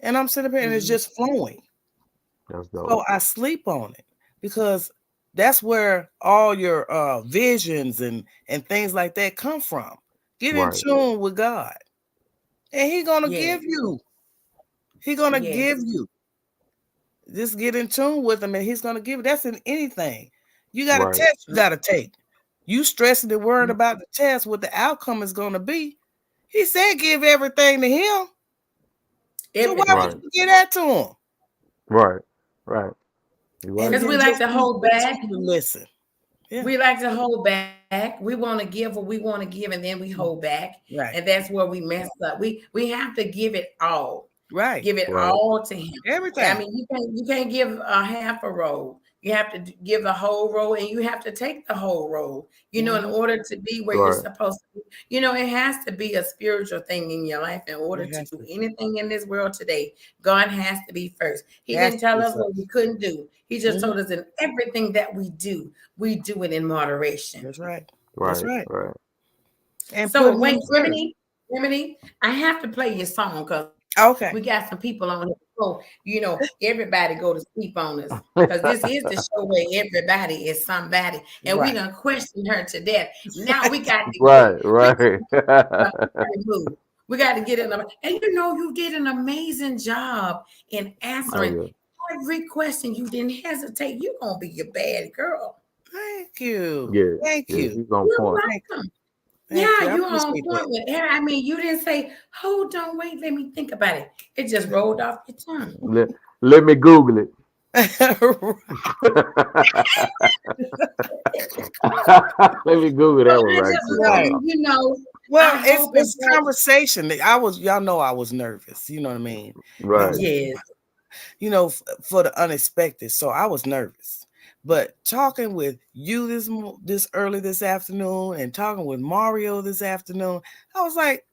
And I'm sitting there and it's Mhm. just flowing. that's dope. So I sleep on it because that's where all your visions and things like that come from. Get in Right. tune with God, and He gonna Yes, give you. He gonna give yes, you. Just get in tune with Him, and He's gonna give you. That's in anything. You got a Right. test you gotta take. You stressing and worrying about the test, what the outcome is gonna be. He said, "Give everything to Him." So why would Right. everything. you get that to Him? Right. Right. You're And right. Because we then like just to hold back. continue to listen. Yeah, We like to hold back. We want to give what we want to give, and then we hold back, and right, that's where we mess up. We have to give it all. right. Give it Right. all to him. I Everything. mean, you can't give a half a roll. You have to give the whole roll, and you have to take the whole roll. In Hmm. order to be where you're Right. supposed to be. It has to be a spiritual thing in your life in order It to has do to. anything in this world today. God has to be first. He Has didn't to tell be us what we first. couldn't do. He just Hmm. told us in everything that we do it in moderation. That's right. That's Right. right. Right. And So putting wait, him first. Remedy, I have to play your song because we got some Okay. people on here. So, everybody go to sleep on us because this is the show where everybody is somebody, and we Right. done questioned her to death. Now Right. we got Right. to get in a right mood. We got to get in a, and you did an amazing job in Oh answering yeah. every question. You didn't hesitate. You're gonna be a bad girl. Thank you. Yeah. Thank Yeah. you. He's on You're point. Thank welcome. thank Yeah, you. I you on appreciate point with I mean, you didn't say, hold on, wait, let me think about it. It just rolled off your tongue. Let Let me Google it. that. Let me Google Well, that one I right just quick. Hold Right. really, on. Well, I it's hope and it's pray. conversation. Y'all know I was nervous. You know what I mean? Right. Yes. For the unexpected. So I was nervous. But talking with you this early this afternoon and talking with Mario this afternoon, I was like,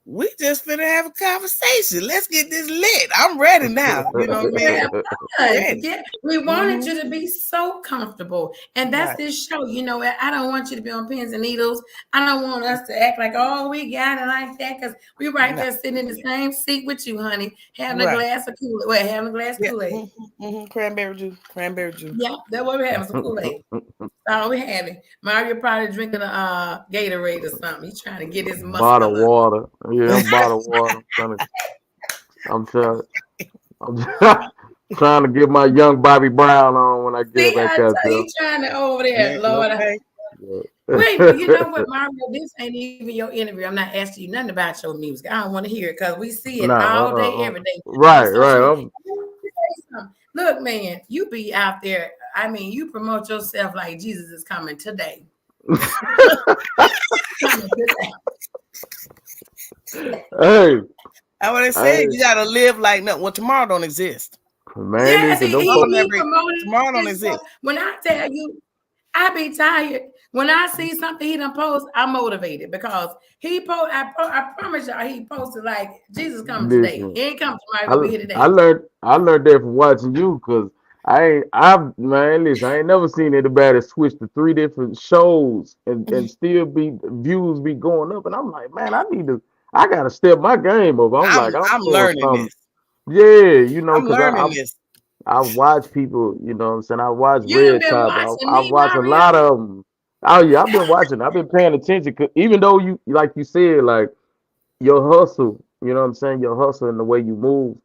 we just finna have a conversation. Let's get this lit. I'm ready now. You know what I mean? Well, good. Ready. Yeah, we wanted Hmm. you to be so comfortable. And that's Right. this show. I don't want you to be on pins and needles. I don't want us to act like, oh, we got it like that. Because we right No. there sitting in the same seat with you, honey, having a Right. glass of Kool-Aid. Well, having a glass of Yeah. Kool-Aid. Cranberry juice. Cranberry juice. Yeah, that's what we're having, some Kool-Aid. Oh, we had it. Mario probably drinking a Gatorade or something. He's trying to get his muscle Bottled up. water. Yeah, I'm bottled water. I'm trying. I'm trying to get my young Bobby Brown on when I get See, back I out tell there. you, trying to over there, Yeah. Lord. Okay. Wait, but you know Yeah. what, Mario? This ain't even your interview. I'm not asking you nothing about your music. I don't want to hear it because we see it No, all day, every day on right, social media. right. Let me say something. Look, man, you be out there. I mean, you promote yourself like Jesus is coming today. Coming today. Hey, I would have said hey, you gotta live like no. Well, tomorrow don't exist. man, Yes, listen, don't Tomorrow put. he never. promoted Tomorrow don't himself. exist. When I tell you, I be tired. When I see something he done post, I'm motivated because I promise y'all, he posted like Jesus coming today. Listen, He ain't coming tomorrow. He I gonna be here I today. learned I learned that from watching you, cause man, listen, I ain't never seen anybody switch to three different shows and still be views be going up, and I'm like, man, I gotta step my game up. I'm like, I'm I'm doing learning something. this. Yeah, I'm cause learning this. I watch people, what I'm saying, I watch You done Red been Top. watching I me, watch a Mario. lot of them. Oh yeah, I've been watching. I've been paying attention. 'Cause even though you, like you said, like your hustle, you know what I'm saying, your hustle and the way you move,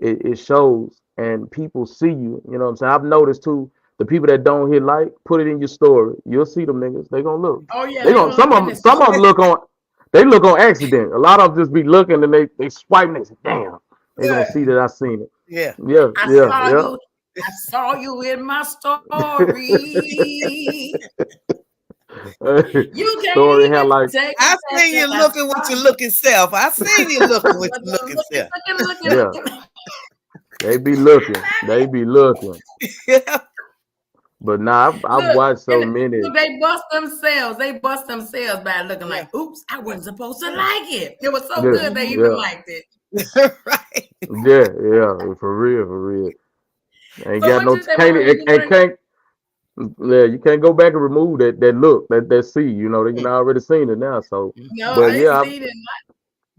it shows and people see you. You know what I'm saying? I've noticed too, the people that don't hit like, put it in your story. You'll see them niggas. They gonna look. Oh yeah, They they gonna gonna look in the some of them store. look on. They look on accident. A lot of them just be looking and they swipe and they say, damn. They gonna see that I seen it. Yeah. Yeah, I yeah, saw yeah. you. I saw you in my story. You can't Story had even like take I it back seen 'cause you I looking with saw your you. looking self. I seen you looking with your looking Looking, self. yeah. looking. They be looking. They be looking. Yeah. But nah, I've Look, watched so and many. look, they bust themselves. They bust themselves by looking Yeah. like, oops, I wasn't supposed to like it. It was so Yeah, good they even yeah, liked it. Right. yeah, yeah. For real, for real. Ain't So got what no you say, can't Mama? it, You it want can't. Yeah, you can't go back and remove that look that see. You know, they can already seen it now. So, no, but I ain't yeah, seen it.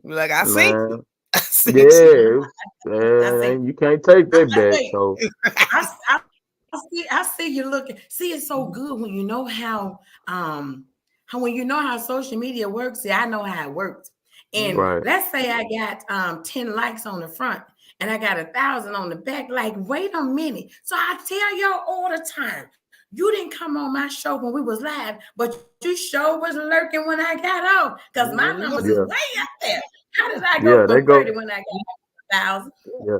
Like I seen you. man, I seen yeah, you. I see. you can't take I'm that like, back. wait. So, I see you looking. See, it's so good when you know how when you know how social media works. See, I know how it works. And right, let's say I got 10 likes on the front and I got 1,000 on the back. Like, wait a minute. So I tell y'all all the time, you didn't come on my show when we was live, but you sure was lurking when I got off because my numbers is yeah, way up there. How did I go yeah, from 30 when I got 1,000? yeah,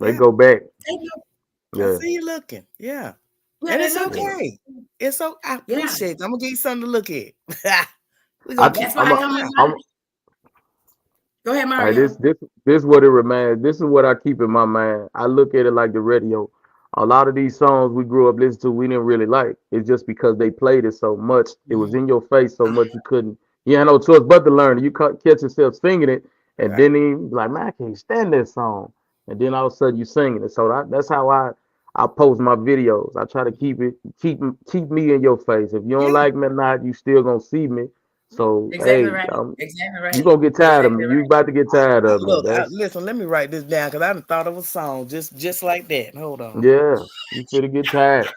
they Yeah. go back. I Yeah, see you looking. Yeah. Yeah, And they it's yeah. looking. okay. It's so I Yeah. appreciate it. I'm gonna give you something to look at. We're I gonna keep That's why I'm I a, come in I'm line. Go ahead, All right, Mario. this is what it reminds. This is what I keep in my mind. I look at it like the radio. A lot of these songs we grew up listening to, we didn't really like. It's just because they played it so much. It was Mhm. in your face so much you couldn't. You had no choice but to learn it. You catch yourself singing it, and Right. then even be like, man, I can't stand that song. And then all of a sudden you singing it. So that's how I post my videos. I try to keep me in your face. If you don't Yeah. like me or not, you still gonna see me. So Exactly hey, right. Exactly you right. gonna get tired of Exactly me. right. You about to get tired of me. Look, That's listen, let me write this down because I done thought of a song just like that. Hold on. yeah. You finna get tired.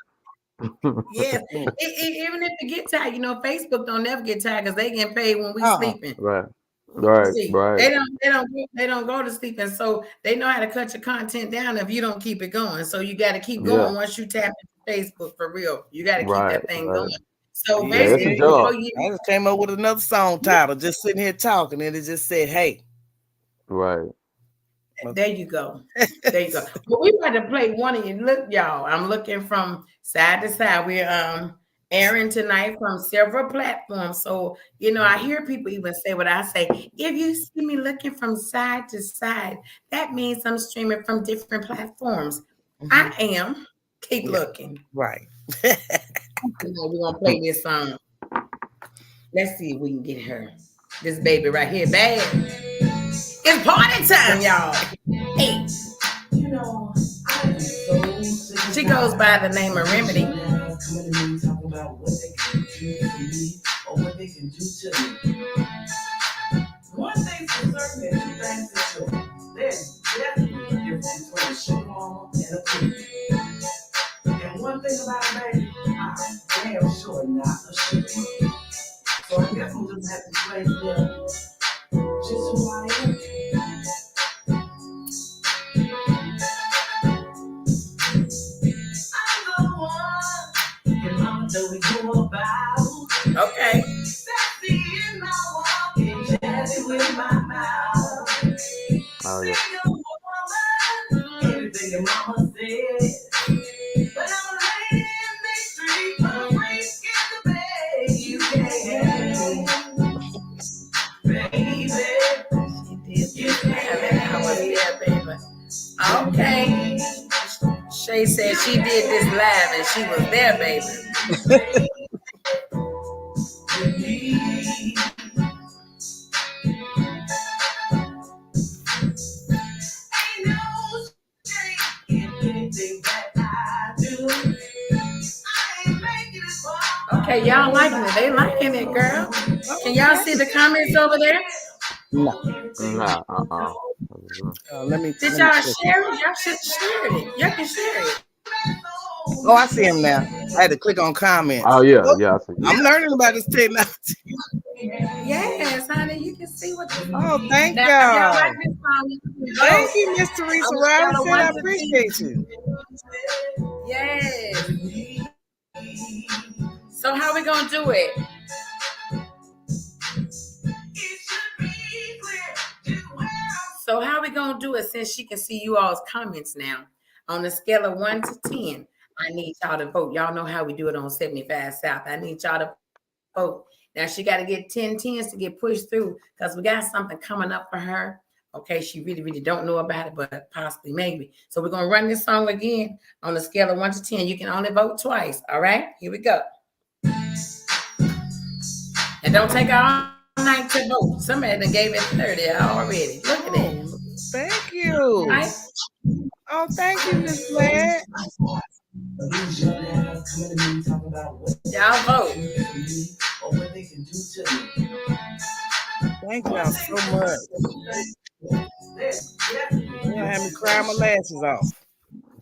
Yes. Mm. Even if you get tired, Facebook don't never get tired because they get paid when we Uh-uh. sleeping. Right. You Right. see, Right. they don't go to sleep, and so they know how to cut your content down if you don't keep it going. So you got to keep Yeah. going once you tap into Facebook for real. You got to keep Right. that thing going. Right. So Yeah. Yeah, It's a there basically, you go. job. before you I just came up with another song title, just sitting here talking, and it just said, "Hey." Right. there you go. There you go. Well, we about to play one of you. Look, y'all. I'm looking from side to side. We're airing tonight from several platforms. So, I hear people even say what I say. If you see me looking from side to side, that means I'm streaming from different platforms. I Mhm. am. Keep Yeah, looking. right. We're gonna play this song. Let's see if we can get her. This baby right here, bad. It's party time, y'all. Hey. You know, I am so sick. She goes by the name of Remedy. Coming to me talking about what they can do for me or what they can do to me. One thing's for certain and two things for sure. There's definitely a difference between a sugar mama and a cookie. And one thing about it, baby, I'm damn sure not a sugar mama. So I guess I'm just have to explain to them just who I am. Okay. Sexy in my walking, jazzy with my mouth. Oh yeah. Single woman, everything your mama said. But I'm a lady in the street, I'm a freak in the bed. You can't, baby. She did this live and I was there, baby. Okay. Shay said she did this live and she was there, baby. Okay, y'all liking it. They liking it, girl. Can y'all see the comments over there? No. Nah. Did Let me y'all check it. share it? Y'all should share it. Y'all can share it. Oh, I see him now. I had to click on comments. Oh yeah. Oh, Yeah. I see. I'm learning about this technology. Yes, honey, you can see what the Oh, thank now if y'all like y'all. this song, you can Thank you, Miss Teresa On a scale of Robinson. I 1 to appreciate you. 10. Yes. So how we gonna do it? So how we gonna do it since she can see you all's comments now? On a scale of 1 to 10, I need y'all to vote. Y'all know how we do it on 75 South. I need y'all to vote. Now she got to get 10 tens to get pushed through because we got something coming up for her. Okay, she really don't know about it, but possibly maybe. So we're gonna run this song again on a scale of 1 to 10. You can only vote twice. All right, here we go. And don't take all night to vote. Somebody done gave it 30 already. Look at that. Oh, thank Right? you. Oh, thank you, Miss Glad. Y'all vote. Thank y'all so much. You're gonna have me cry my lashes off.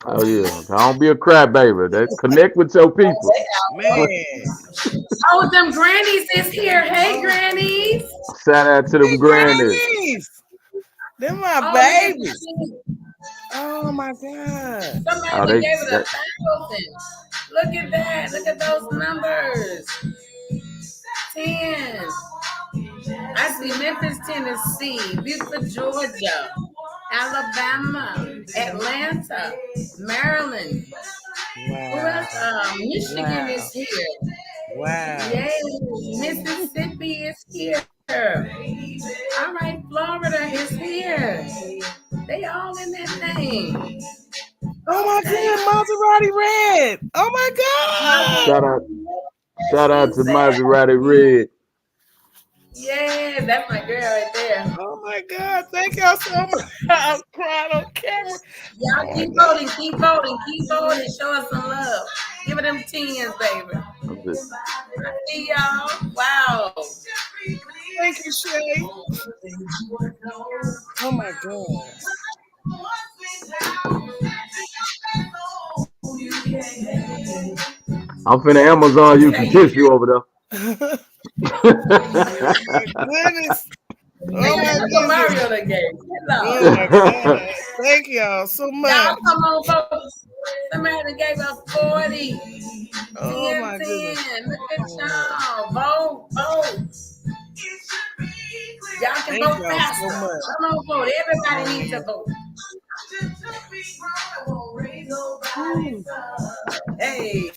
Oh yeah. Don't be a crybaby. That connect with your people. Man. Oh, them grannies is here. Hey, Oh, grannies. Shout out to hey, them grannies. grannies. They're my Oh, look at babies. the Oh my God. somebody Oh, that gave it that 1,000. Look at that. Look at those numbers. 10. I see Memphis, Tennessee, Buford, Georgia, Alabama, Atlanta, Maryland. Who Wow. else? Michigan Wow. is here. Wow. Yay. Mississippi is here. All right, Florida is here. They all in that thing. Oh my Okay. God, Maserati Red. Oh my shout God. out Yes, shout out she's to there. Maserati Red. Yeah, that's my girl right there. Oh my God. Thank y'all so much. I'm crying on camera. Y'all Oh my keep God. voting, keep voting, keep voting. Show us some love. Give it them tens, baby. See y'all. Wow. Thank you, Shay. Oh my God. I'm finna Amazon you some Okay, you tissue over Oh there. my goodness. hey, Oh my look what goodness. Mario done gave. Oh Hello. my God. Thank y'all so much. Y'all come on, folks. Somebody done gave us 40. 10, Oh my 10. goodness. Look at Oh, y'all. Vote, vote. Y'all can thank vote y'all so faster. much. Come on, vote. Everybody needs to Man. vote. Ooh, Hey.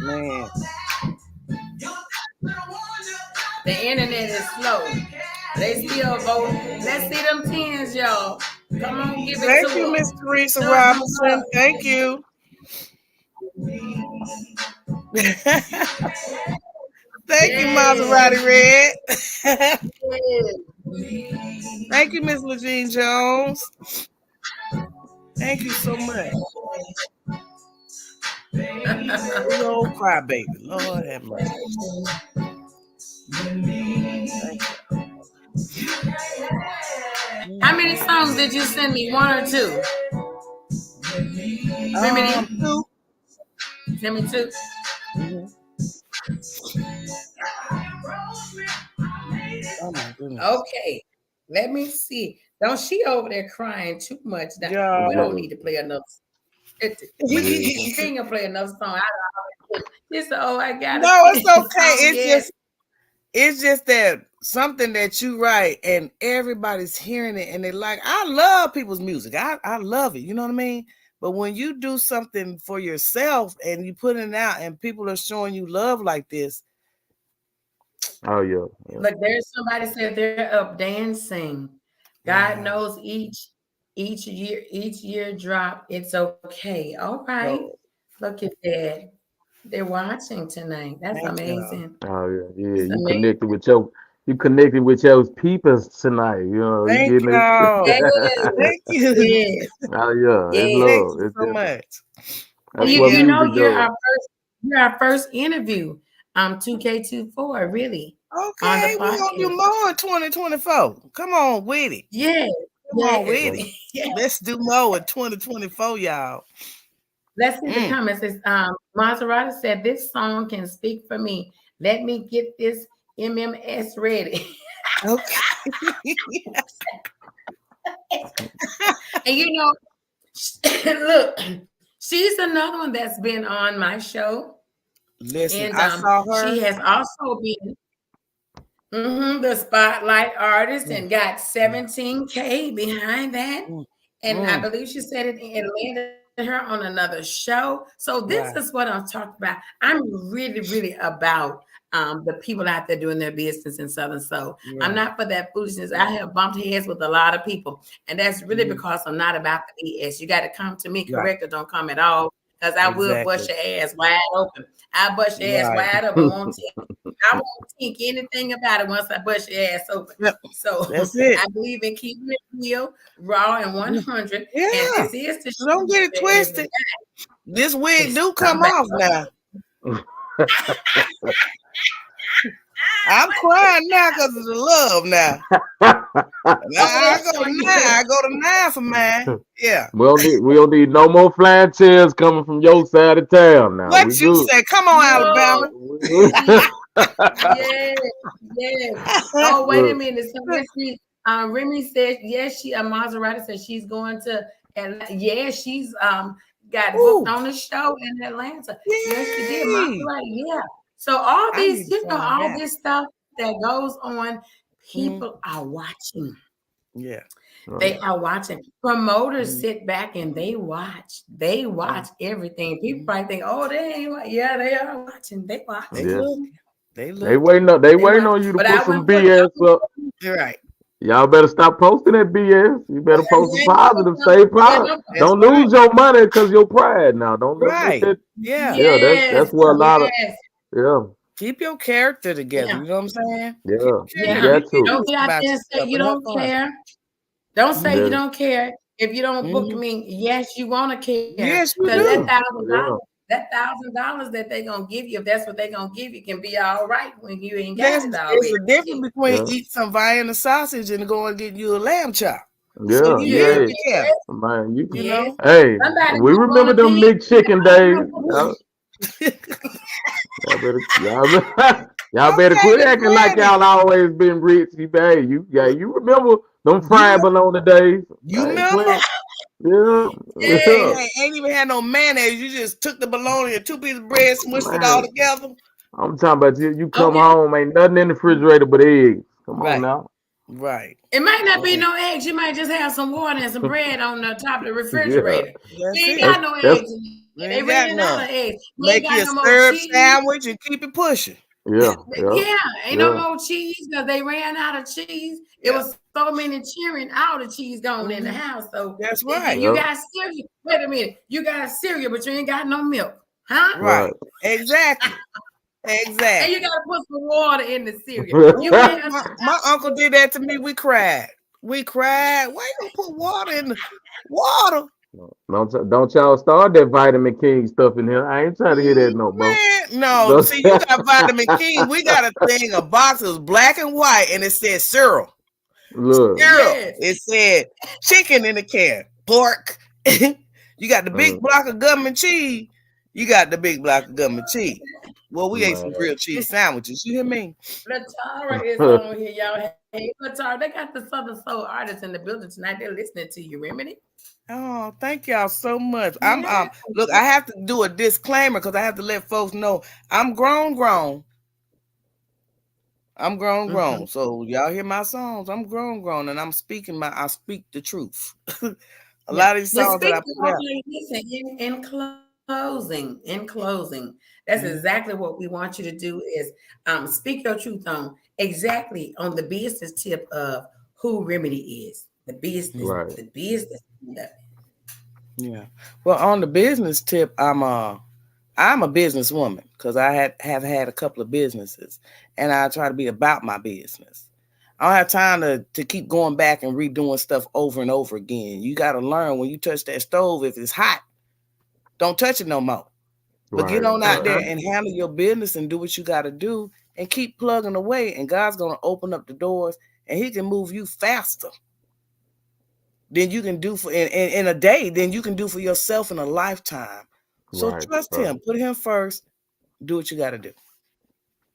man. The internet is slow. They still vote. Let's see them tens, y'all. Come on, give it to Thank you, them. Miss Teresa Show us some Robinson. Thank you. Thank you, love. Maserati Red. Yes. Thank you, Miss Legine Jones. Thank you so much. Big old crybaby. Lord have mercy. Thank How many you. songs did you send me? One or two? Remedy? Two. Send me two. Mhm. Oh my goodness. Okay. Let me see. Don't she over there crying too much now? We don't Y'all. Yeah, need to play enough. We yeah. ain't gonna play another song. This oh I gotta No, it's finish this okay. song. Yes. It's just that something that you write and everybody's hearing it and they like, I love people's music. I love it. You know what I mean? But when you do something for yourself and you put it out and people are showing you love like this, Oh yeah, yeah. Look, there's somebody said they're up dancing. God wow. knows each year drop. It's okay. All right. So Look at that. They're watching tonight. That's thank y'all. amazing. Oh yeah, yeah. It's amazing. You connected with your peoples tonight. You know, you Thank getting y'all. Yes, it. Thank you. yes, Oh yeah, it's yes. Thank love. you It's so different. much. That's You what Yeah. you know music does. you're our first interview. 2K24 really on the Okay, we're gonna do podcast. more in 2024. Come on with it. Yes, Come on yes, with That's it. yes. Let's do more in 2024, y'all. Let's see the Mm. comments. It's, Maserati said, this song can speak for me. Let me get this MMS ready. Okay. And look, she's another one that's been on my show, Listen, and I saw she her. has also been the spotlight artist Mm, and got mm, 17K behind that. mm, And I mm. believe she said it landed her on another show. So this is Right, what I'm talking about. I'm really, really about the people out there doing their business in Southern Soul. I'm right, not for that foolishness. I have bumped heads with a lot of people, and that's really mhm, because I'm not about the BS. You got to come to me right. correct or don't come at all, because I will bust Exactly. your ass wide open. I bust your ass Right. wide open. I won't think anything about it once I bust your ass open. Yep. So That's it. I believe in keeping it real, raw, and Mm. 100. And Yeah. this is the So don't show get it where every twisted. This wig guy do come come back. off now. I'm crying now because of the love now. Now Oh, I yes, go to sure, nine. yes. I go to nine for mine. Yeah. We don't need no more flying chairs coming from your side of town now. We What you good. say? Come on, No. Alabama. Yes, yes. Oh, wait a Look, minute. So yes, Remy said yes. Maserati said she's going to Atlanta. Yeah, she's got booked Ooh, on the show in Atlanta. Yes, she did. yay! Maserati, yeah. So all I these, need to find all out. this stuff that goes on, Mhm. people are watching. Yeah. right, They are watching. Promoters Mhm. sit back and they watch. They Yeah. watch everything. People Mhm. probably think, oh, they ain't. Yeah, they are watching. They They watching. yeah. look. They They look. waiting up. They They waiting watch. on you to But put I some wouldn't put. BS up. You're right. Y'all better stop posting that BS. You better post some You ain't gonna positive. come. Stay Yeah, positive. no. That's Don't right. lose your money because your pride. Now, don't let Right. that. Yeah. Yeah, that's Yes, that's where a lot of yes, yeah, Keep your character together. yeah, You know what I'm saying? Keep yeah. your You character. yeah. Be got to. Don't honest get out about there and say yourself you and have don't fun. care. Don't say you Mhm. Yeah, don't care if you don't book Mhm. me. Yes, you want to care Yes, you because that do. thousand yeah. dollars, that they're gonna give you, if that's what they're gonna give you, can be all right when you ain't got There's it it's already. a difference between Yeah, eat some Vienna sausage and go and get you a lamb chop. So yeah, you Yeah, have yeah. to care. Man, you You can. yes. know. Hey, Somebody we gonna want remember a them pig. McChicken Somebody days. gonna want Y'all, y'all better Okay, quit Miss acting like Randy. y'all always been rich. Hey, you remember them You fried remember? bologna days? You Hey, remember? quit. Yeah, Yes. yeah. Ain't even had no mayonnaise. You just took the bologna and two pieces of bread, smushed it all Man, together. I'm talking about you. You come Okay. home, ain't nothing in the refrigerator but eggs. Come on Right, now. right. It might not be Yeah, no eggs. You might just have some water and some bread on the top of the Yeah, refrigerator. that's You ain't it. that's got no that's eggs in We there. They ain't got ran out of none. eggs. You ain't Make you got a no more syrup cheese. sandwich and keep it pushing. yeah, yeah, Yeah, ain't no yeah. more cheese because they ran out of cheese. It Yeah. was so many cheering, all the cheese gone in the Mhm. house. So That's then right. you Yeah, got cereal. Wait a minute, you got cereal, but you ain't got no milk, huh? Right. right. Exactly. And you Exactly. got to put some water in the cereal. You Ooh, can't. my uncle did that to me. We cried. We cried. Why you gonna put water in the water? Don't y'all start that vitamin king stuff in here. I ain't trying to hear that no more. Man, no. Don't- See, you got vitamin King. We got a thing, a box that was black and white, and it said syrup. Look, Syrup. Yes. It said chicken in the can, pork. You got the big mm, block of government cheese. You got the big block of government cheese. Well, we ate some man. grilled cheese sandwiches. You hear me? Latara is on here, y'all. Hey, Latara, they got the Southern Soul artists in the building tonight. They're listening to you, Remedy. Oh, thank y'all so much. I'm Yeah. look, I have to do a disclaimer because I have to let folks know I'm grown. I'm Mhm. grown. So y'all hear my songs. I'm grown, and I speak the truth. A Yeah. lot of these But songs that I speaking put of out. listen, in closing, that's Mhm. exactly what we want you to do is speak your truth on exactly on the business tip of who Remedy is. The business, Right, the business. Yeah. Well, on the business tip, I'm a businesswoman because have had a couple of businesses, and I try to be about my business. I don't have time to keep going back and redoing stuff over and over again. You got to learn when you touch that stove, if it's hot, don't touch it no more. But get right, on out right, there Uh-huh. and handle your business and do what you got to do and keep plugging away. And God's going to open up the doors and He can move you faster than you can do for in a day, than you can do for yourself in a lifetime. So right, trust right. Him, put Him first, do what you got to do.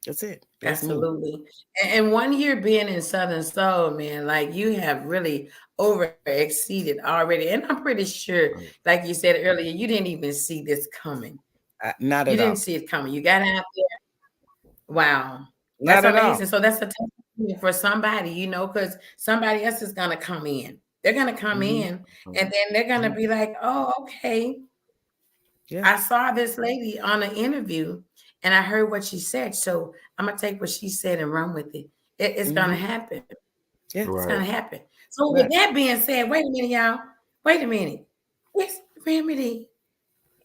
That's it. That's me. Absolutely. And 1 year being in Southern Soul, man, like you have really over exceeded already. And I'm pretty sure, like you said earlier, you didn't even see this coming. Not You at didn't all. see it coming. You got out there. Wow. That's Not at all. amazing. So that's a testimony for somebody, because somebody else is going to come in. They're going to come Hmm. in and then they're going to be like, oh, okay. Yeah. I saw this lady on an interview and I heard what she said. So I'm going to take what she said and run with it. It's going to Hmm. happen. Yeah. It's going Right. to happen. So with Right. that being said, wait a minute, y'all. Wait a minute. It's remedy.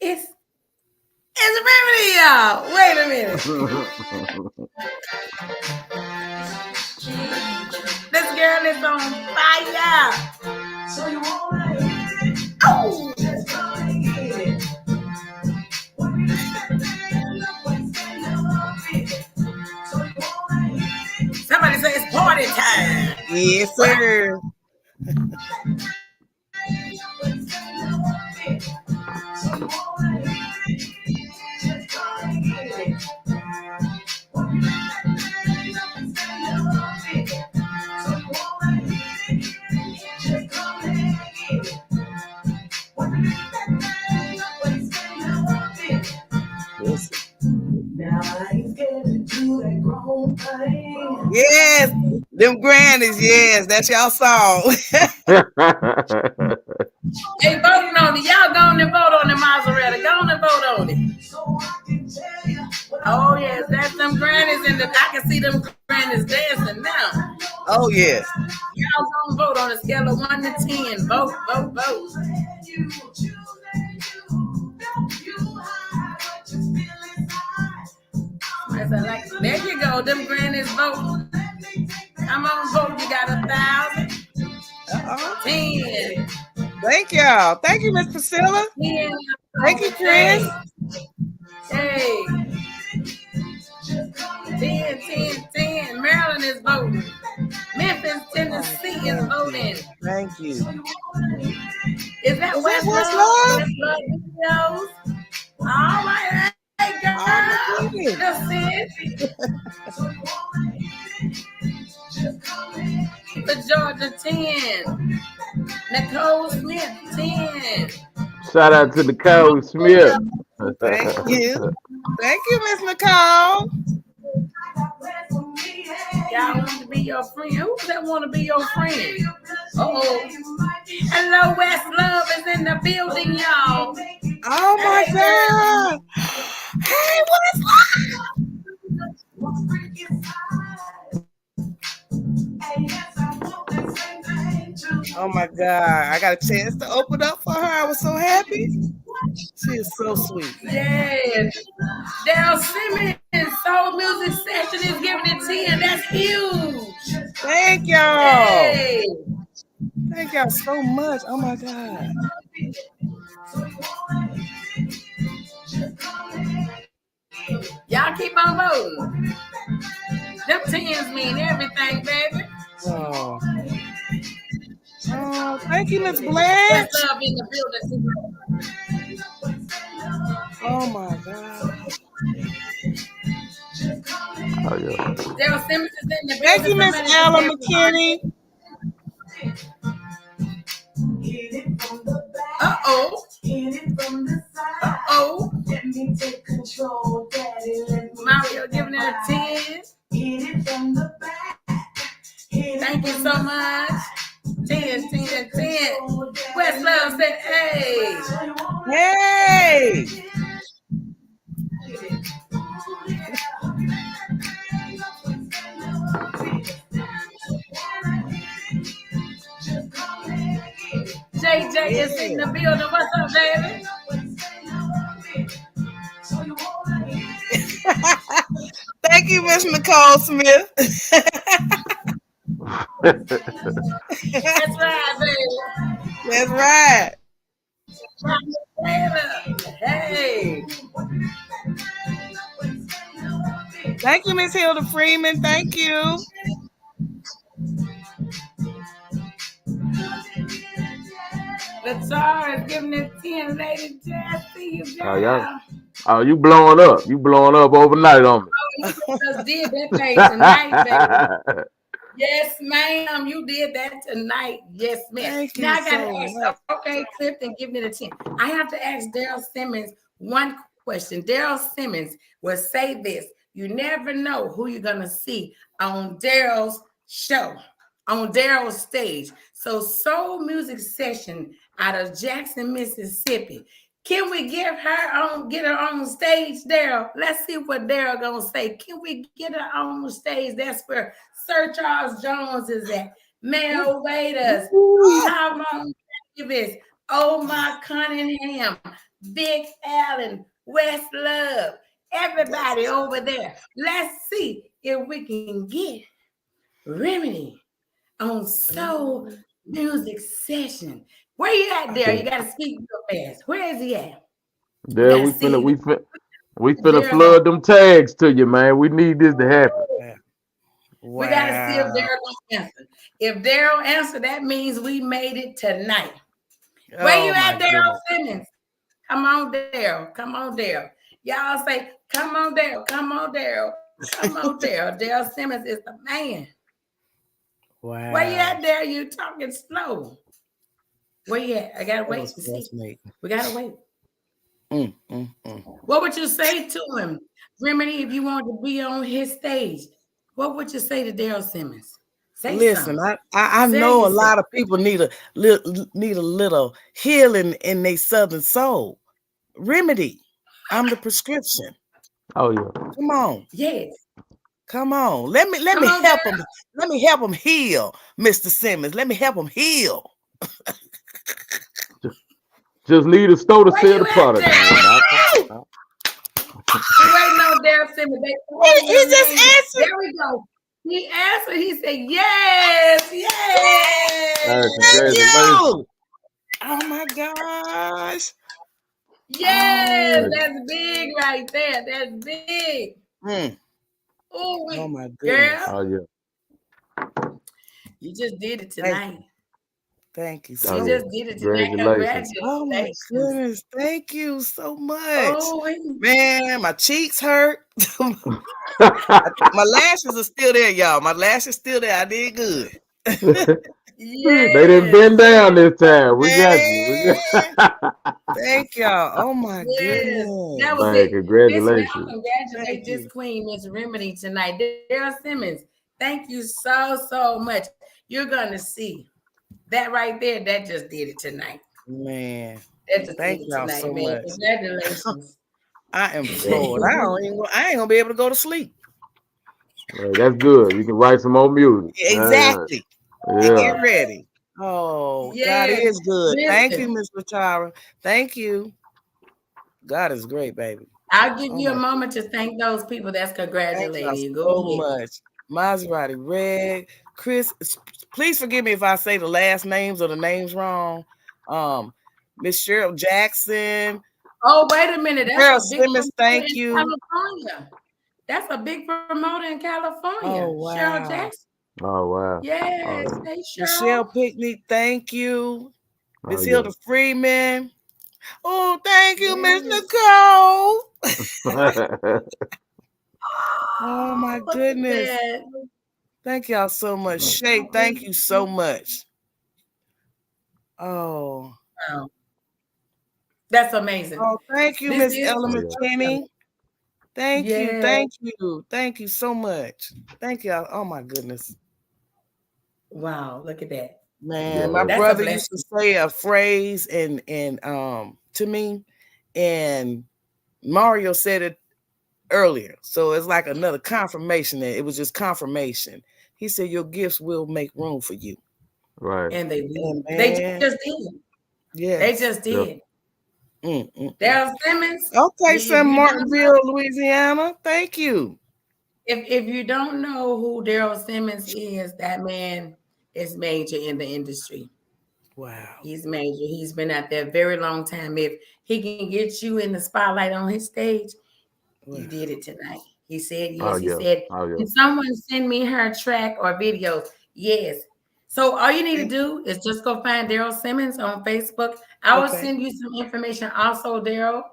It's remedy, y'all. Wait a minute. This girl is on fire. So you wanna hit it? Oh, just come and get it. When you step in, nobody's gonna love it. So you wanna hit it? Somebody say it's party time. Yes, What? sir. Listen. Now I ain't scared to do that grown thing. Yes. Them grannies. Yes. That's y'all song. They voting on it. Y'all go on and vote on the Maserati. Go on and vote on it. So I can tell you. Oh yes, that's them grannies in the. I can see them grannies dancing now. Oh, yes. Y'all gonna vote on a scale of 1 to 10. Vote, vote, vote. Like, there you go. Them grannies vote. Come on, vote. You got 1,000. Uh-oh. 10. Thank y'all. Thank you, Miss Priscilla. 10. Thank you, Chris. Hey. 10, 10, 10. Maryland is voting. Memphis, Tennessee is voting. Thank you. Is that Is that West West Love? Love? West Love videos? All right, hey girl. Oh, my goodness. That's it. For Georgia, 10. Nicole Smith, 10. Shout out to the Cole Smith. Thank you. Thank you, Miss Nicole. Y'all want to be your friend? Who that want to be your friend? Uh-oh. Hello, West Love is in the building, y'all. Oh, my Hey, God. Hey, West Oh, my God. I got a chance to open up for her. I was so happy. She is so sweet. Yes. Daryl Simmons, Soul Music Session is giving it 10. That's huge. Thank y'all. Hey. Thank y'all so much. Oh, my God. Y'all keep on voting. Them 10s mean everything, baby. Oh. Oh, thank you, Miss West Blanche. Love in the building. Oh, my God. Oh yeah. Daryl Simmons is in the building. Thank you, Miss Somebody Ella just McKinney. Uh-oh. Uh-oh. Let me take control, Daddy. Mario giving it a 10. Thank you so much. 10, 10, 10. West Love said, hey. Hey. JJ is in the building. What's up, baby? Thank you, Miss Nicole Smith. That's right, baby. That's right. Hey. Thank you, Miss Hilda Freeman. Thank you. The Tsar is giving it 10, Lady Jazz. See you, Oh yeah. girl. Oh, you blowing up. You blowing up overnight on me. You just did that thing tonight, baby. Yes, ma'am. You did that tonight. Yes, ma'am. Thank Now you I gotta so ask, much. okay, Clifton, give me the 10. I have to ask Daryl Simmons one question. Daryl Simmons will say this: you never know who you're gonna see on Daryl's show, on Daryl's stage. So Soul Music Session out of Jackson, Mississippi. Can we get her on stage, Daryl? Let's see what Daryl gonna say. Can we get her on stage? That's where Sir Charles Jones is at. Mel Waiters, Woo! Tyrone Davis, Omar Cunningham, Vic Allen, West Love, everybody over there. Let's see if we can get Remedy on Soul Music Session. Where you at there? You got to speak real fast. Where is he at? We There got to we see. finna we finna Daryl gonna. flood them tags to you, man. We need this to happen. We got to see if Wow. Daryl gonna answer. If Daryl answer, that means we made it tonight. Where you Oh my at, Daryl goodness. Simmons? Come on, Daryl. Come on, Daryl. Y'all say, come on, Daryl. Come on, Daryl. Come on, Daryl. Daryl Simmons is the man. Where you Wow. at, Daryl? You talking slow. Where you at? I gotta That wait was and see. fascinating. We gotta wait. Mm. What would you say to him, Remedy, if you wanted to be on his stage? What would you say to Daryl Simmons? Say Listen, something. I Say know a yourself. lot of people need a little healing in their southern soul. Remedy. I'm the prescription. Oh yeah. Come on. Yes. Come on. Let Come me on, help Daryl. him. Let me help him heal, Mr. Simmons. Let me help him heal. Just need a store to Where sell you the at, product in. Now, come Daryl? on now. We waiting on Daryl Simmons. They calling He your just name. There answered. we go. He answered. He said, yes, yes, Hey, Thank congratulations. you. Oh my gosh. yes. Oh. Hey, That's big right there. That's big. Mm. Oh, Oh we my girl, goodness. oh yeah. you just did it Thank tonight. you. Thank you Oh You so yeah. just much. did it tonight. Congratulations. Oh my Congratulations. goodness. Thank you so much. Oh, Man, my cheeks hurt. My lashes are still there, y'all. My lashes still there. I did good. They didn't yes, bend down yes, this time. We got you. Man, thank y'all. Oh my yes. That was goodness. Man, it. Listen, I'll congratulations. congratulate Thank this you. queen, Miss Remedy, tonight. Daryl Simmons, thank you so much. You're gonna see that right there. That just did it tonight. Man, That just did thank it y'all tonight, so man. much. Congratulations. I am Yeah. floored. I ain't gonna be able to go to sleep. Hey, that's good. You can write some more music. Exactly. And get Yeah. ready. Oh, God Yes. is good. Thank Listen, you, Miss Latara. Thank you. God is great, baby. I'll give Oh you a my moment to goodness. thank those people that's Thank y'all congratulating you. Go so ahead. much. Maserati Red, Chris. Please forgive me if I say the last names or the names wrong. Um, Miss Cheryl Jackson, Oh, wait a minute. That's Cheryl a big Simmons. promoter Thank in you. California. That's a big promoter in California. Oh Cheryl wow, Jackson. Oh wow. Yes. Oh Hey, Cheryl. Michelle Pickney. Thank you. oh Miss yeah. Hilda Freeman. Oh, thank you, Miss Yes. Nicole. Oh Oh, my look at goodness. that. Thank y'all so much. Shay, thank you so much. Oh. Wow. That's amazing. Oh, thank you, This Miss is Ella oh yeah. McKinney. Thank you. yes. Thank you. Thank you so much. Thank y'all. Oh my goodness. Wow. Look at that. Man, my Yeah. That's a brother used to blessing. say a phrase and to me, and Mario said it earlier. So it's like another confirmation that it was just confirmation. He said your gifts will make room for you. Right. And they will. And They just man, did. They just yes. did. Yep. Mm. Daryl Simmons, Okay, if San you don't know, Martinville, Louisiana. Thank you. if you don't know who Daryl Simmons is, that man is major in the industry. Wow. He's major. He's been out there a very long time. If he can get you in the spotlight on his stage, you Wow. did it tonight. He said Oh yes. He yeah. said, Oh yeah. can someone send me her track or videos? Yes. So all you need to Okay. do is just go find Daryl Simmons on Facebook. I will Okay. send you some information also, Daryl,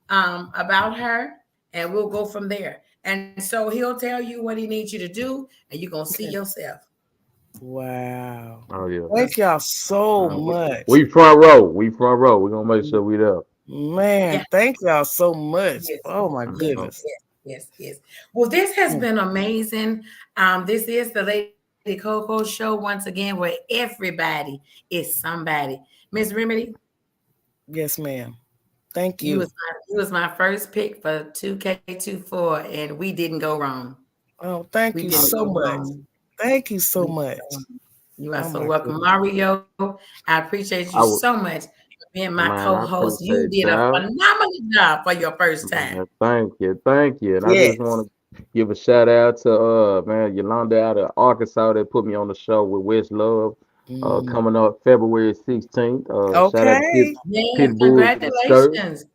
about her, and we'll go from there. And so he'll tell you what he needs you to do, and you're gonna see Okay. yourself. Wow. Oh yeah. Thank y'all so Uh, we, much. we front row. We front row. We gonna make sure we there. Man, Yeah. thank y'all so much. Yes. Oh my Yes. Mhm. goodness. Yes. Yes. Yes. Well, this has Mm. been amazing. This is the Lady Coco Show once again, where everybody is somebody. Miss Remedy, Yes, ma'am. Thank you was you. my first pick for 2K24, and we didn't go wrong. Oh, We thank you didn't I, go so much. wrong. Thank you We so didn't go much. wrong. You are Oh so my welcome, goodness. Mario. I appreciate you I so would, much for being my man. I co-host. You appreciate did a y'all. phenomenal job for your first time. Man, thank you. And I just Yes. want to give a shout out to man Yolanda out of Arkansas that put me on the show with West Love, Mhm. coming up February 16th. Shout out to Okay. Yes, Pitbull Skirt. congratulations.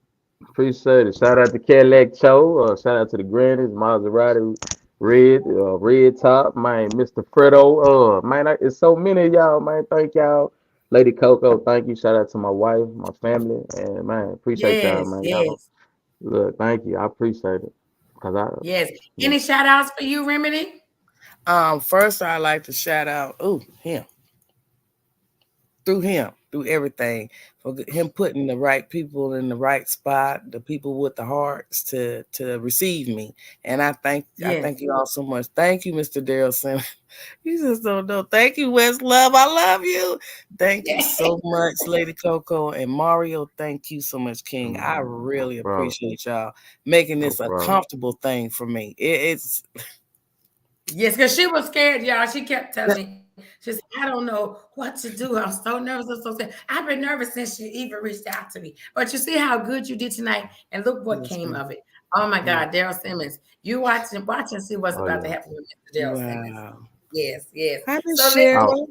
Appreciate it. Shout out to Cadillac Cho. Shout out to the Grannies, Maserati, Red Top, man, Mr. Fredo. Man, it's so many of y'all, man. Thank y'all. Lady Coco, thank you. Shout out to my wife, my family, and man, appreciate y'all, Yes, man. Y'all yes, look, thank you. I appreciate it. Cause yes. yeah, Any shout outs for you, Remedy? First I'd like to shout out, him. Through everything, for him putting the right people in the right spot, the people with the hearts to receive me. And I Yes, thank you all so much. Thank you, Mr. Daryl Simmons. You just don't know. Thank you, West Love. I love you. Thank you yes, so much, Lady Coco and Mario. Thank you so much, King. I no really problem, appreciate y'all making no this a problem. comfortable thing for me. It's yes. Because she was scared, y'all. She kept telling me, she said, "I don't know what to do. I'm so nervous. I'm so scared." I've been nervous since she even reached out to me. But you see how good you did tonight, and look what yes, came ma'am. of it. Oh my Yeah. God, Daryl Simmons. You watch and see what's Oh about to yeah. happen with Mr. Daryl Simmons. Wow. Yes, yes. Hi, Miss So listen, Sheila. Oh,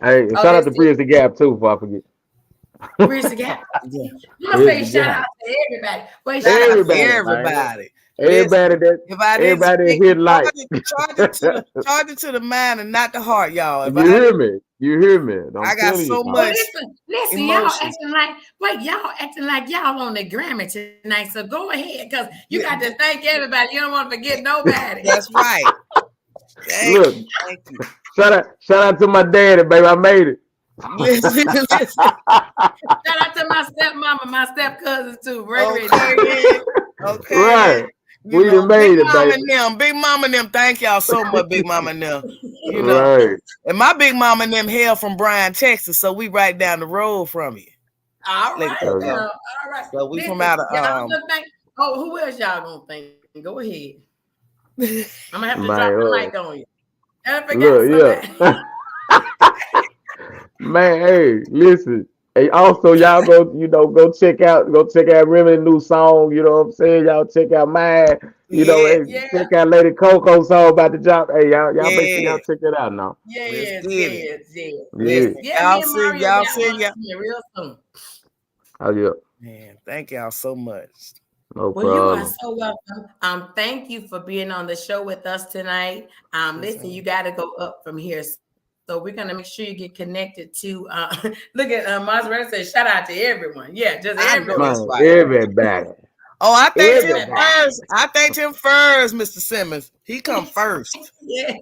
hey, and oh, shout out this to Bridge the Gap too, before I forget. Bridge the gap. Yeah. I'm gonna Bridge say the shout Gap. out to everybody. Wait, Shout shout out out to to Everybody, everybody. man. everybody. Everybody Listen, that if I didn't everybody that speak, hit like. charge it to the mind and not the heart, y'all. If You I hear didn't, me? You hear me? I'm I got telling you, so Well, man. much listen, y'all emotions. acting like wait, y'all acting like y'all on the Grammy tonight. So go ahead, because you got to Yeah, thank everybody. You don't want to forget nobody. that's right. Thank Look, you. Thank you. shout out to my daddy, baby. I made it. Listen, listen. Shout out to my stepmama, my step cousins too. Ray Ray Okay, them. then. Okay, Right. then. You We done know, Big made it, Mama baby. and them. Big Mama and them. Thank y'all so much, Big Mama and them. You know, Right. and my Big Mama and them hail from Bryan, Texas, so we right down the road from you, All Lady right Oh, Coco. now, all right. So we from Listen, out of y'all gonna think. Oh, who else y'all gonna think? Go ahead. I'm gonna have to drop the man. mic on you. I forgot Look, somebody. yeah. Man, hey, listen. Hey, also y'all go check out Remy's new song, you know what I'm saying? Y'all check out mine, Yeah, hey, Yeah, check out Lady Coco song about the job. Hey, y'all make sure yeah. y'all check that out now. Let's yes, get it. yes, yes, yes. Yeah. Listen, Yeah, me y'all and see, Mario y'all got see, one y'all. coming real soon. Oh yeah, Man, thank y'all so much. no Well, you are problem. so welcome. Thank you for being on the show with us tonight. Yes, Listen, you ma'am. got to go up from here. So we're gonna make sure you get connected to. Look at Maserati said, "Shout out to everyone." Yeah, just I know everyone. that's Man, right. everybody. Oh, I thanked him Everybody. Everybody. first. I thanked him first, Mr. Simmons. He come first. Yeah.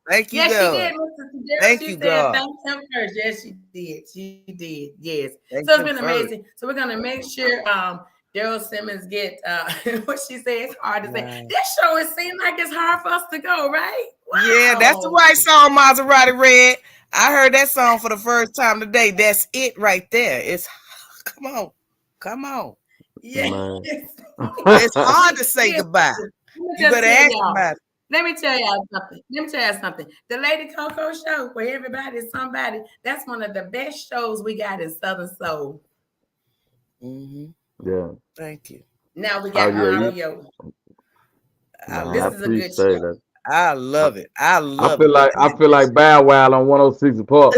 Thank you, Yes, she God. did, Mr. Darrell. Thank She you, said God. thank him first. Yes, she did. She did. Yes. So it's Thank been him amazing. first. So we're gonna make sure Daryl Simmons get what she said. It's hard to say. Wow. This show it seems like it's hard for us to go, right? Yeah, that's the Wow. right song, Maserati Red. I heard that song for the first time today. That's it right there. It's come on. Come on. Yes. Man. It's hard to say Yes. goodbye. Let me You just better tell ask y'all. somebody. Let me tell y'all something. Let me tell you something. The Lady Coco show, where everybody is somebody, that's one of the best shows we got in Southern Soul. Hmm. Yeah. Thank you. Now we Oh got yeah, Mario. I man, I This love is it. a good appreciate show. it. I I, love it. I I love feel it. But like Bow Wow on 106 Park.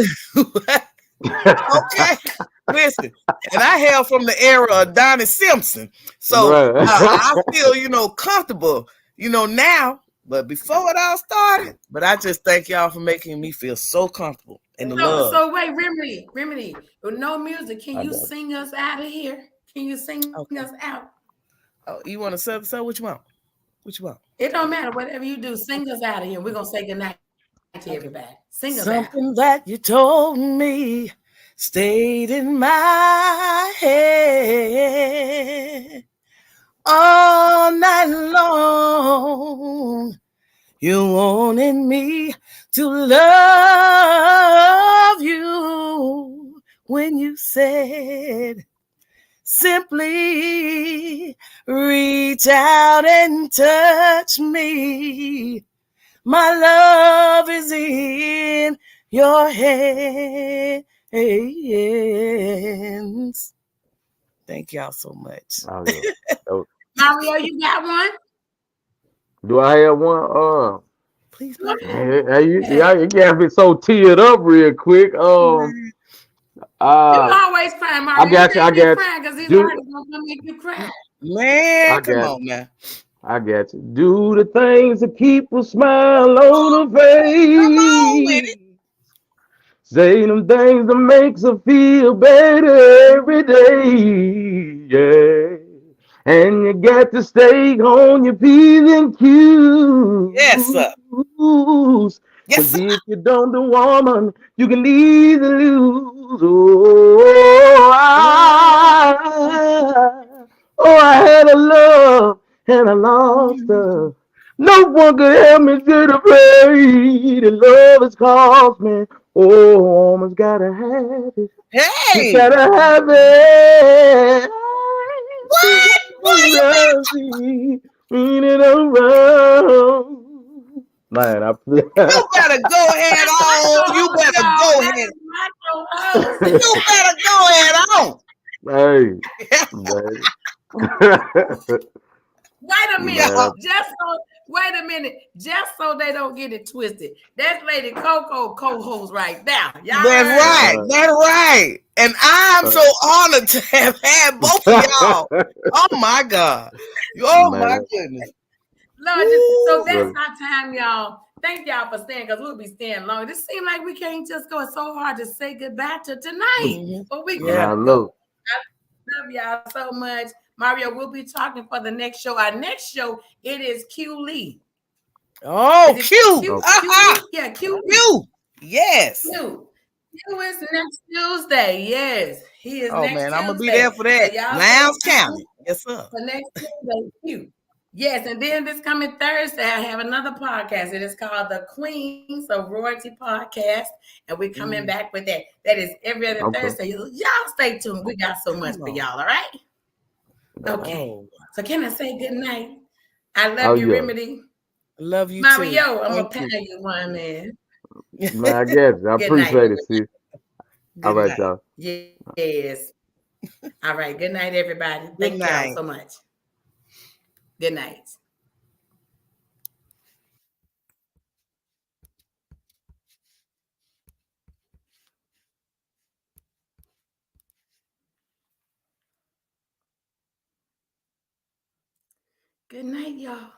okay. Listen, and I hail from the era of Donnie Simpson. So Right. I feel, comfortable, now. But before it all started, but I just thank y'all for making me feel so comfortable in the So, love. so wait, Remedy, with no music, can I you got you. sing us out of here? Can you sing us Okay. out? Oh, you want to sub? So what you want? Which one? It don't matter. Whatever you do, sing us out of here. We're gonna say goodnight to everybody. Sing us out. Something that you told me stayed in my head all night long. You wanted me to love you when you said simply reach out and touch me. My love is in your hands. Thank y'all so much. Oh yeah. Oh, Mario, you got one? do I have one? Please, Go please, please. Hey, ahead. you got me so teared up real quick. You Uh, always crying, I Mario. You got you. I can't be got you. crying because these Do artists gonna make you cry. Man, I come got on now. I got you. Do the things that keep a smile on the Come on with it. face. Say them things that makes her feel better every day. Yeah. And you got to stay on your P's and Yes, sir. Q's. Yes, Cause sir. if you don't do woman, you can easily lose. I had a love and I lost her. No one could help me to the pain the love has cost me. Oh, woman's gotta have it. You Hey, gotta have it. To what? Boy, want love me, mean it around. Man, I you better go ahead That's my on. You co-host, better y'all. go That ahead. is my co-host. You better go ahead on. hey, man. Wait a minute. Man, Yeah, Wait a minute. Just so they don't get it twisted. That's Lady Coco co-host right now. Y'all that's heard her. right. uh, That's right. And I'm so honored to have had both of y'all. Oh my God. Oh my man, goodness. Lord, so Woo. that's well, our time, y'all. Thank y'all for staying because we'll be staying long. This seems like we can't just go. It's so hard to say goodbye to tonight, Hmm. but we Yeah. I gotta go. know. I love y'all so much. Mario, we'll be talking for the next show. Our next show, it is Q Lee. Oh, Is it Q. Oh, Q Lee? Yeah, Q Lee. Q. Yes. Q. Q is next Tuesday. Yes, he is Oh next man, I'm gonna be there Tuesday. for So that. y'all stay Lowndes tuned County. Yes, sir. for next Tuesday. Q. Yes, and then this coming Thursday, I have another podcast. It is called the Queens of Royalty Podcast, and we're coming Mm. back with that. That is every other okay. Thursday. Y'all stay tuned. We got so much Come for on. y'all. All right. Man. Okay. Oh, So can I say good night? I Oh love you, yeah. Remedy. love you too. Mario, I'm gonna Thank pay you. you one, man. Man, I guess. I Good night, appreciate it, Remedy. sis. All Good right, night. y'all. Yes. All right. Good night, everybody. Thank Good y'all so night. much. Good night. Good night, y'all.